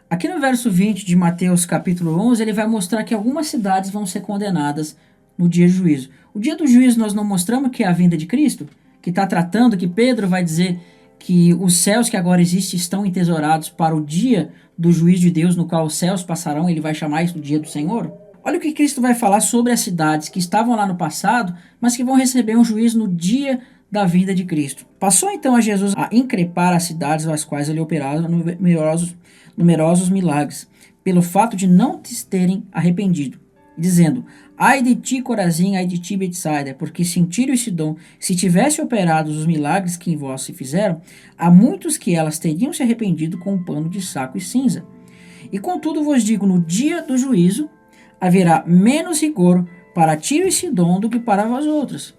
Aqui no verso 20 de Mateus capítulo 11, ele vai mostrar que algumas cidades vão ser condenadas no dia do juízo. O dia do juízo nós não mostramos que é a vinda de Cristo, que está tratando, que Pedro vai dizer que os céus que agora existem estão entesourados para o dia do juízo de Deus, no qual os céus passarão, ele vai chamar isso do dia do Senhor. Olha o que Cristo vai falar sobre as cidades que estavam lá no passado, mas que vão receber um juízo no dia da vinda de Cristo. Passou então a Jesus a increpar as cidades às quais ele operava numerosos milagres, pelo fato de não terem arrependido, dizendo: ai de ti, Corazim, ai de ti, Betsaida, porque se em Tiro e Sidom se tivesse operado os milagres que em vós se fizeram, há muitos que elas teriam se arrependido com um pano de saco e cinza. E contudo vos digo, no dia do juízo haverá menos rigor para Tiro e Sidom do que para vós outros.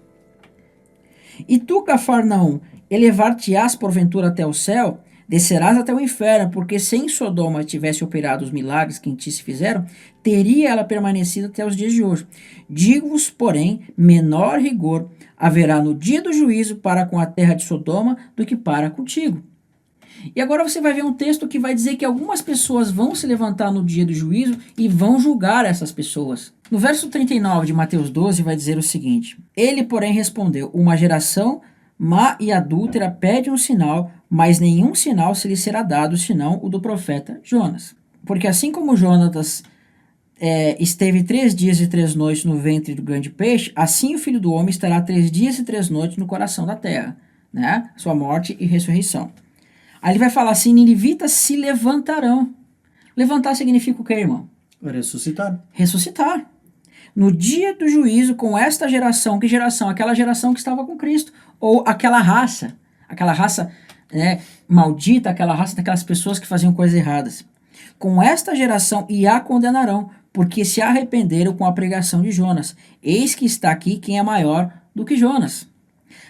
E tu, Cafarnaum, elevar-te-ás porventura até o céu, descerás até o inferno, porque se em Sodoma tivesse operado os milagres que em ti se fizeram, teria ela permanecido até os dias de hoje. Digo-vos, porém, menor rigor haverá no dia do juízo para com a terra de Sodoma do que para contigo. E agora você vai ver um texto que vai dizer que algumas pessoas vão se levantar no dia do juízo e vão julgar essas pessoas. No verso 39 de Mateus 12 vai dizer o seguinte: ele, porém, respondeu: uma geração má e adúltera pede um sinal, mas nenhum sinal se lhe será dado, senão o do profeta Jonas. Porque assim como Jonas esteve 3 dias e 3 noites no ventre do grande peixe, assim o Filho do Homem estará 3 dias e 3 noites no coração da terra, né? Sua morte e ressurreição. Aí ele vai falar assim: ninivitas se levantarão. Levantar significa o quê, irmão? Ressuscitar. Ressuscitar. No dia do juízo com esta geração. Que geração? Aquela geração que estava com Cristo. Ou aquela raça maldita, aquela raça daquelas pessoas que faziam coisas erradas. Com esta geração e a condenarão, porque se arrependeram com a pregação de Jonas. Eis que está aqui quem é maior do que Jonas.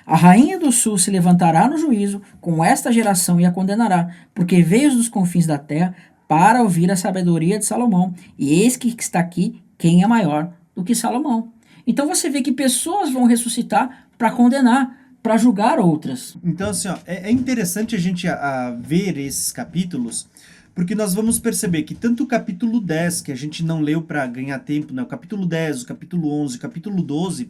A rainha do sul se levantará no juízo com esta geração e a condenará, porque veio dos confins da terra para ouvir a sabedoria de Salomão, e eis que está aqui quem é maior do que Salomão. Então você vê que pessoas vão ressuscitar para condenar, para julgar outras. Então assim, é interessante a gente ver esses capítulos, porque nós vamos perceber que tanto o capítulo 10, que a gente não leu para ganhar tempo, né? O capítulo 10, o capítulo 11, o capítulo 12...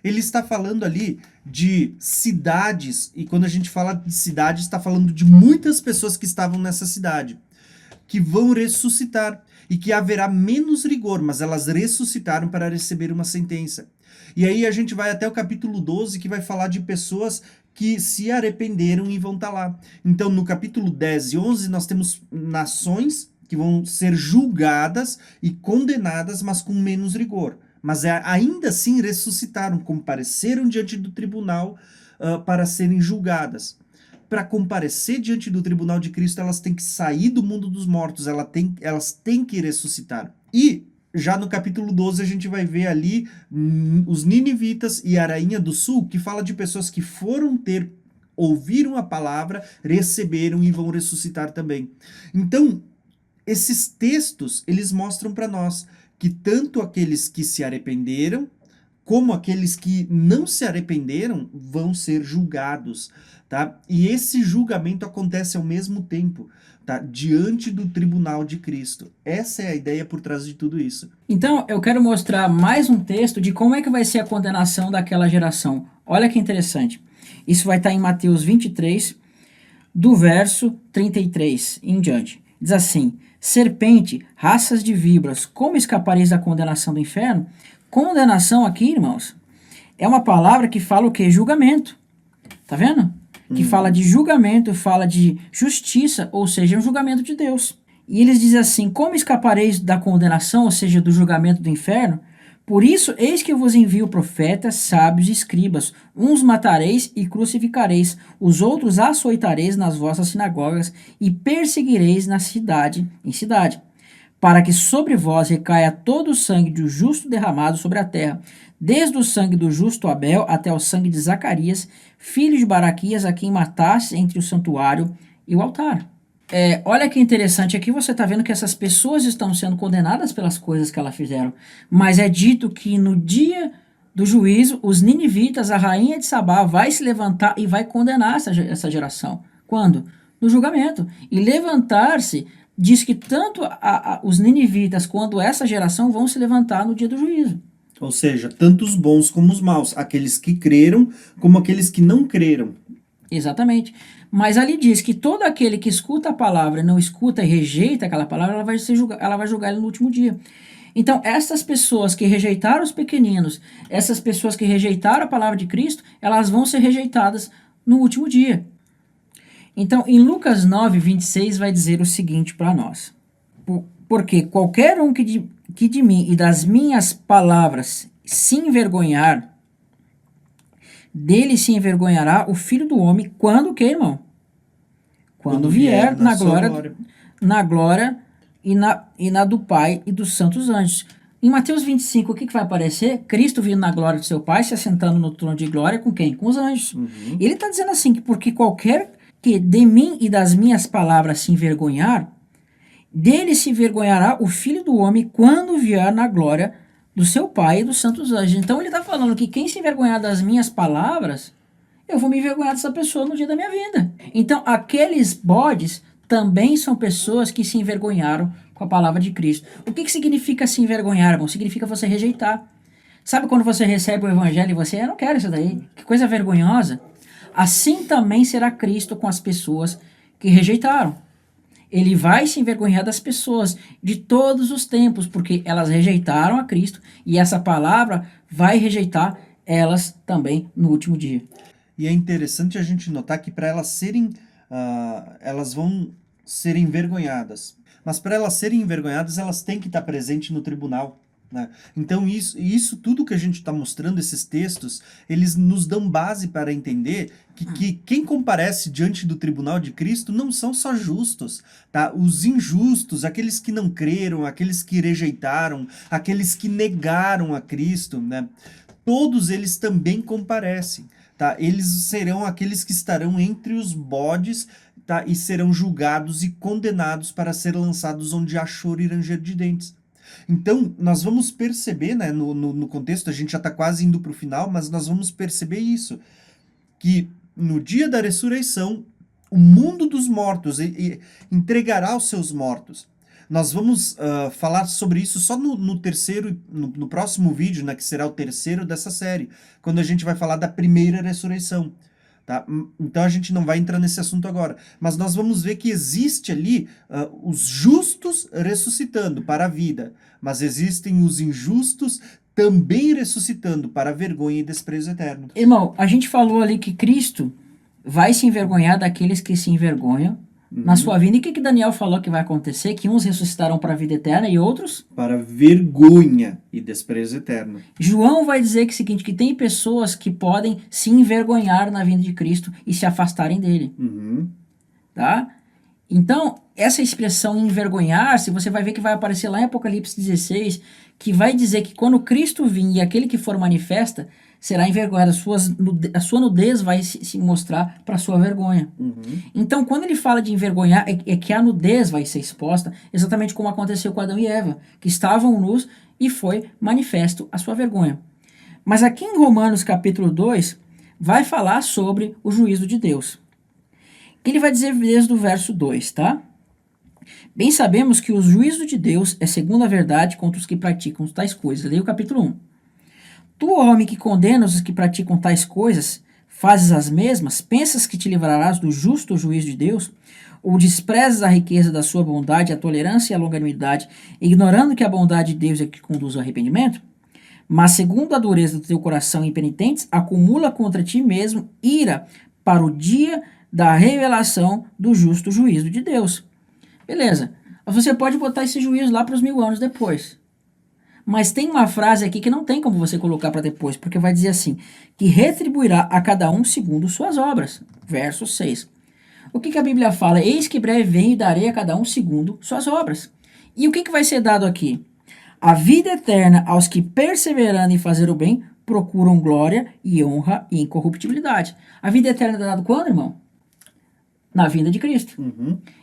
ele está falando ali de cidades, e quando a gente fala de cidade, está falando de muitas pessoas que estavam nessa cidade, que vão ressuscitar, e que haverá menos rigor, mas elas ressuscitaram para receber uma sentença. E aí a gente vai até o capítulo 12, que vai falar de pessoas que se arrependeram e vão estar lá. Então no capítulo 10 e 11 nós temos nações que vão ser julgadas e condenadas, mas com menos rigor. Mas ainda assim ressuscitaram, compareceram diante do tribunal para serem julgadas. Para comparecer diante do tribunal de Cristo, elas têm que sair do mundo dos mortos, elas têm que ressuscitar. E já no capítulo 12 a gente vai ver ali os ninivitas e a rainha do sul, que fala de pessoas que ouviram a palavra, receberam e vão ressuscitar também. Então, esses textos, eles mostram para nós que tanto aqueles que se arrependeram, como aqueles que não se arrependeram vão ser julgados, tá? E esse julgamento acontece ao mesmo tempo, tá? Diante do tribunal de Cristo. Essa é a ideia por trás de tudo isso. Então, eu quero mostrar mais um texto de como é que vai ser a condenação daquela geração. Olha que interessante. Isso vai estar em Mateus 23, do verso 33 em diante. Diz assim: serpente, raças de víboras, como escapareis da condenação do inferno? Condenação aqui, irmãos, é uma palavra que fala o quê? Julgamento. Tá vendo? Que fala de julgamento, fala de justiça, ou seja, um julgamento de Deus. E eles dizem assim: como escapareis da condenação, ou seja, do julgamento do inferno? Por isso, eis que eu vos envio profetas, sábios e escribas. Uns matareis e crucificareis, os outros açoitareis nas vossas sinagogas e perseguireis em cidade, para que sobre vós recaia todo o sangue do justo derramado sobre a terra, desde o sangue do justo Abel até o sangue de Zacarias, filho de Baraquias, a quem mataste entre o santuário e o altar. Olha que interessante, aqui você está vendo que essas pessoas estão sendo condenadas pelas coisas que elas fizeram, mas é dito que no dia do juízo, os ninivitas, a rainha de Sabá, vai se levantar e vai condenar essa geração. Quando? No julgamento. E levantar-se diz que tanto os ninivitas quanto essa geração vão se levantar no dia do juízo. Ou seja, tanto os bons como os maus, aqueles que creram como aqueles que não creram. Exatamente. Mas ali diz que todo aquele que escuta a palavra, não escuta e rejeita aquela palavra, ela vai julgar ele no último dia. Então, essas pessoas que rejeitaram os pequeninos, essas pessoas que rejeitaram a palavra de Cristo, elas vão ser rejeitadas no último dia. Então, em Lucas 9, 26, vai dizer o seguinte para nós: porque qualquer um que de mim e das minhas palavras se envergonhar, dele se envergonhará o Filho do Homem, quando que, irmão? Quando vier na glória e na do Pai e dos santos anjos. Em Mateus 25, o que vai aparecer? Cristo vindo na glória do seu Pai, se assentando no trono de glória com quem? Com os anjos. Ele está dizendo assim, que porque qualquer que de mim e das minhas palavras se envergonhar, dele se envergonhará o Filho do Homem quando vier na glória do seu Pai e dos santos anjos. Então ele está falando que quem se envergonhar das minhas palavras, eu vou me envergonhar dessa pessoa no dia da minha vida. Então aqueles bodes também são pessoas que se envergonharam com a palavra de Cristo. O que significa se envergonhar, irmão? Significa você rejeitar. Sabe quando você recebe o evangelho e você, eu não quero isso daí, que coisa vergonhosa? Assim também será Cristo com as pessoas que rejeitaram. Ele vai se envergonhar das pessoas de todos os tempos, porque elas rejeitaram a Cristo e essa palavra vai rejeitar elas também no último dia. E é interessante a gente notar que para elas serem, elas vão ser envergonhadas. Mas para elas serem envergonhadas, elas têm que estar presentes no tribunal. Né? Então isso tudo que a gente está mostrando, esses textos, eles nos dão base para entender que quem comparece diante do tribunal de Cristo não são só justos, tá? Os injustos, aqueles que não creram, aqueles que rejeitaram, aqueles que negaram a Cristo, né? Todos eles também comparecem, tá? Eles serão aqueles que estarão entre os bodes, tá? E serão julgados e condenados para ser lançados onde há choro e ranger de dentes. Então, nós vamos perceber, né, no contexto, a gente já está quase indo para o final, mas nós vamos perceber isso, que no dia da ressurreição, o mundo dos mortos entregará os seus mortos. Nós vamos falar sobre isso só no próximo vídeo, né, que será o terceiro dessa série, quando a gente vai falar da primeira ressurreição. Tá? Então a gente não vai entrar nesse assunto agora, mas nós vamos ver que existe ali os justos ressuscitando para a vida, mas existem os injustos também ressuscitando para a vergonha e desprezo eterno. Irmão, a gente falou ali que Cristo vai se envergonhar daqueles que se envergonham na sua vida. E o que Daniel falou que vai acontecer? Que uns ressuscitarão para a vida eterna e outros? Para vergonha e desprezo eterno. João vai dizer que é o seguinte, que tem pessoas que podem se envergonhar na vinda de Cristo e se afastarem dele. Tá? Então, essa expressão envergonhar-se, você vai ver que vai aparecer lá em Apocalipse 16, que vai dizer que quando Cristo vir e aquele que for manifesta, será envergonhado, a sua nudez vai se mostrar para a sua vergonha. Então, quando ele fala de envergonhar, é que a nudez vai ser exposta, exatamente como aconteceu com Adão e Eva, que estavam nus e foi manifesto a sua vergonha. Mas aqui em Romanos capítulo 2, vai falar sobre o juízo de Deus. Que ele vai dizer desde o verso 2, tá? Bem sabemos que o juízo de Deus é segundo a verdade contra os que praticam tais coisas. Leia o capítulo 1. Tu, homem que condenas os que praticam tais coisas, fazes as mesmas, pensas que te livrarás do justo juízo de Deus? Ou desprezas a riqueza da sua bondade, a tolerância e a longanimidade, ignorando que a bondade de Deus é que conduz ao arrependimento? Mas segundo a dureza do teu coração impenitentes, acumula contra ti mesmo ira para o dia da revelação do justo juízo de Deus. Beleza. Você pode botar esse juízo lá para os 1000 anos depois. Mas tem uma frase aqui que não tem como você colocar para depois, porque vai dizer assim, que retribuirá a cada um segundo suas obras. Verso 6. O que a Bíblia fala? Eis que breve venho e darei a cada um segundo suas obras. E o que vai ser dado aqui? A vida eterna aos que, perseverando em fazer o bem, procuram glória e honra e incorruptibilidade. A vida eterna é dada quando, irmão? Na vinda de Cristo.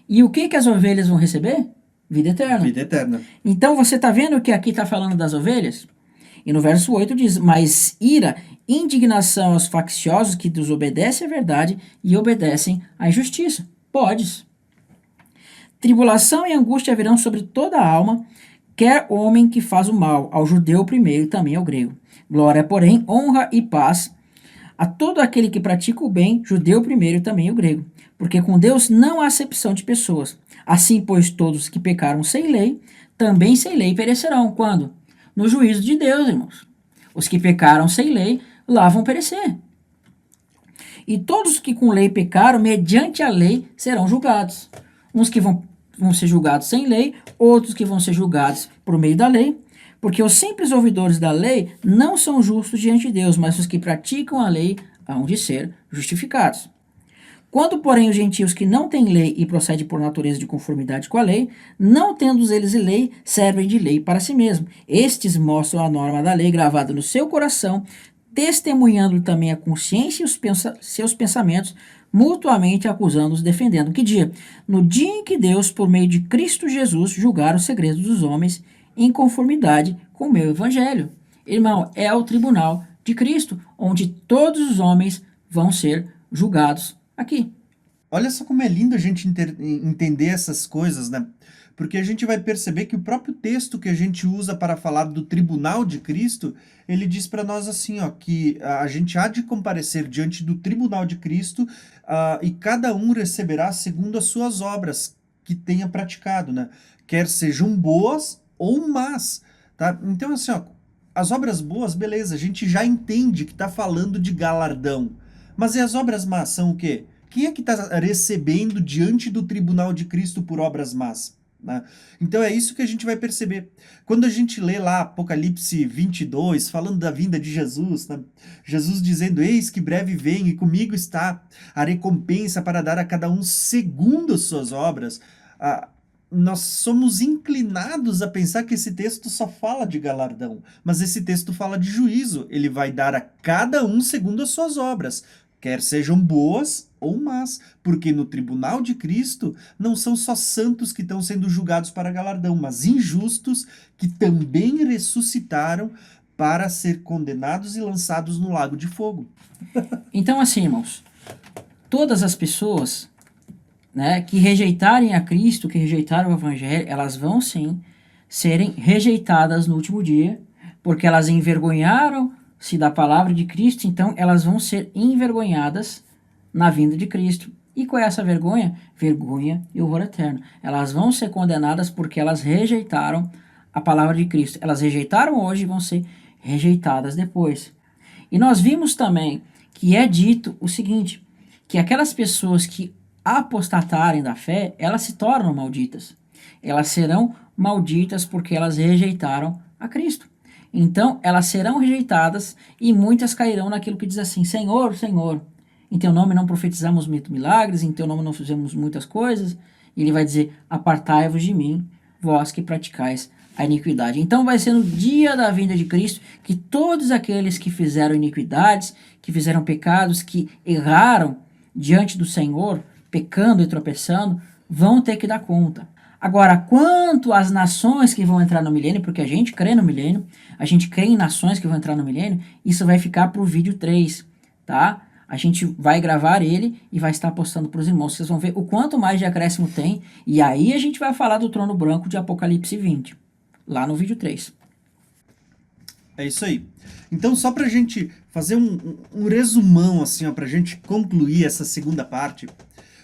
E o que as ovelhas vão receber? Vida eterna. Vida eterna. Então você está vendo que aqui está falando das ovelhas? E no verso 8 diz, mas ira, indignação aos facciosos que desobedecem à verdade e obedecem à injustiça. Podes. Tribulação e angústia virão sobre toda a alma, quer homem que faz o mal, ao judeu primeiro e também ao grego. Glória, porém, honra e paz a todo aquele que pratica o bem, judeu primeiro e também o grego. Porque com Deus não há acepção de pessoas. Assim, pois, todos que pecaram sem lei, também sem lei perecerão. Quando? No juízo de Deus, irmãos. Os que pecaram sem lei, lá vão perecer. E todos que com lei pecaram, mediante a lei, serão julgados. Uns que vão ser julgados sem lei, outros que vão ser julgados por meio da lei. Porque os simples ouvidores da lei não são justos diante de Deus, mas os que praticam a lei hão de ser justificados. Quando, porém, os gentios que não têm lei e procedem por natureza de conformidade com a lei, não tendo eles lei, servem de lei para si mesmos. Estes mostram a norma da lei gravada no seu coração, testemunhando também a consciência e os seus pensamentos, mutuamente acusando-os, defendendo. Que dia? No dia em que Deus, por meio de Cristo Jesus, julgar os segredos dos homens em conformidade com o meu evangelho. Irmão, é o tribunal de Cristo, onde todos os homens vão ser julgados aqui. Olha só como é lindo a gente entender essas coisas, né? Porque a gente vai perceber que o próprio texto que a gente usa para falar do tribunal de Cristo, ele diz para nós assim, ó, que a gente há de comparecer diante do tribunal de Cristo e cada um receberá segundo as suas obras que tenha praticado, né? Quer sejam boas ou más, tá? Então assim, ó, as obras boas, beleza, a gente já entende que está falando de galardão. Mas e as obras más são o quê? Quem é que está recebendo diante do tribunal de Cristo por obras más? Né? Então é isso que a gente vai perceber. Quando a gente lê lá Apocalipse 22, falando da vinda de Jesus, né? Jesus dizendo, eis que breve vem e comigo está a recompensa para dar a cada um segundo as suas obras. Nós somos inclinados a pensar que esse texto só fala de galardão, mas esse texto fala de juízo. Ele vai dar a cada um segundo as suas obras, quer sejam boas ou más, porque no tribunal de Cristo não são só santos que estão sendo julgados para galardão, mas injustos que também ressuscitaram para ser condenados e lançados no lago de fogo. Então assim, irmãos, todas as pessoas, né, que rejeitarem a Cristo, que rejeitaram o Evangelho, elas vão sim serem rejeitadas no último dia, porque elas envergonharam-se da palavra de Cristo, então elas vão ser envergonhadas na vinda de Cristo. E qual é essa vergonha? Vergonha e horror eterno. Elas vão ser condenadas porque elas rejeitaram a palavra de Cristo. Elas rejeitaram hoje e vão ser rejeitadas depois. E nós vimos também que é dito o seguinte, que aquelas pessoas que apostatarem da fé, elas se tornam malditas. Elas serão malditas porque elas rejeitaram a Cristo. Então, elas serão rejeitadas e muitas cairão naquilo que diz assim, Senhor, Senhor, em teu nome não profetizamos muitos milagres, em teu nome não fizemos muitas coisas. E ele vai dizer, apartai-vos de mim, vós que praticais a iniquidade. Então vai ser no dia da vinda de Cristo que todos aqueles que fizeram iniquidades, que fizeram pecados, que erraram diante do Senhor, pecando e tropeçando, vão ter que dar conta. Agora, quanto às nações que vão entrar no milênio, porque a gente crê no milênio, a gente crê em nações que vão entrar no milênio, isso vai ficar para o vídeo 3, tá? A gente vai gravar ele e vai estar postando para os irmãos. Vocês vão ver o quanto mais de acréscimo tem. E aí a gente vai falar do trono branco de Apocalipse 20, lá no vídeo 3. É isso aí. Então, só pra gente fazer um resumão, assim, ó, pra gente concluir essa segunda parte,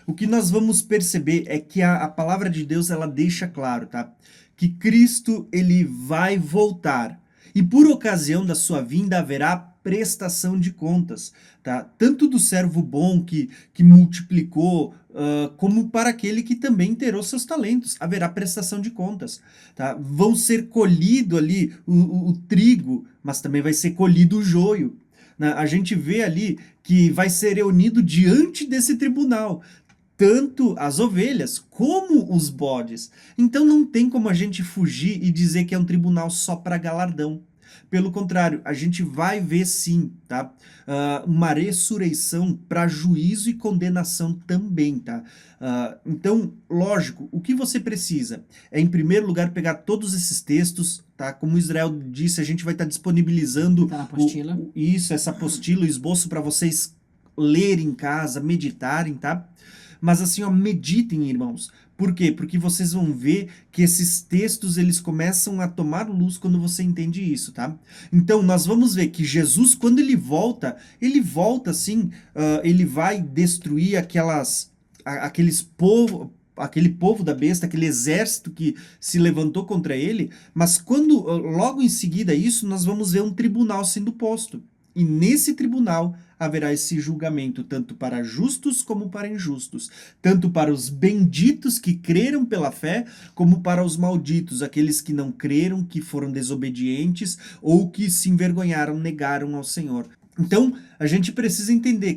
o que nós vamos perceber é que a palavra de Deus, ela deixa claro, tá? Que Cristo, ele vai voltar. E por ocasião da sua vinda haverá prestação de contas, tá? Tanto do servo bom que multiplicou, como para aquele que também terou seus talentos. Haverá prestação de contas, tá? Vão ser colhido ali o trigo, mas também vai ser colhido o joio. Né? A gente vê ali que vai ser reunido diante desse tribunal tanto as ovelhas como os bodes. Então não tem como a gente fugir e dizer que é um tribunal só para galardão. Pelo contrário, a gente vai ver sim, tá? Uma ressurreição para juízo e condenação também, tá? Então, lógico, o que você precisa é, em primeiro lugar, pegar todos esses textos, tá? Como o Israel disse, a gente vai estar disponibilizando Tá na apostila. essa apostila, o esboço para vocês lerem em casa, meditarem, tá? Mas assim, ó, meditem, irmãos. Por quê? Porque vocês vão ver que esses textos, eles começam a tomar luz quando você entende isso, tá? Então, nós vamos ver que Jesus, quando ele volta assim, ele vai destruir aquele povo da besta, aquele exército que se levantou contra ele, mas quando, logo em seguida isso, nós vamos ver um tribunal sendo posto. E nesse tribunal haverá esse julgamento tanto para justos como para injustos, tanto para os benditos que creram pela fé, como para os malditos, aqueles que não creram, que foram desobedientes ou que se envergonharam, negaram ao Senhor. Então, a gente precisa entender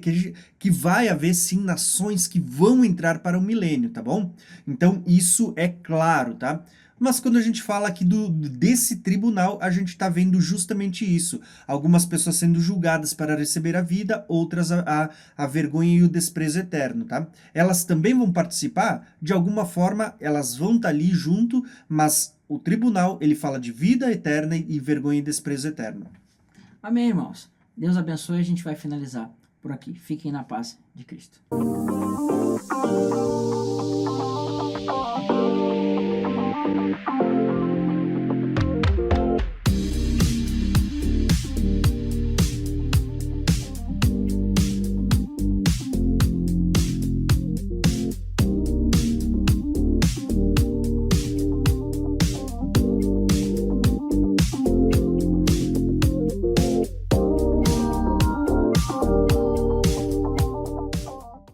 que vai haver sim nações que vão entrar para o milênio, tá bom? Então, isso é claro, tá? Mas quando a gente fala aqui desse tribunal, a gente está vendo justamente isso. Algumas pessoas sendo julgadas para receber a vida, outras a vergonha e o desprezo eterno, tá? Elas também vão participar, de alguma forma, elas vão estar ali junto, mas o tribunal, ele fala de vida eterna e vergonha e desprezo eterno. Amém, irmãos. Deus abençoe, a gente vai finalizar por aqui. Fiquem na paz de Cristo.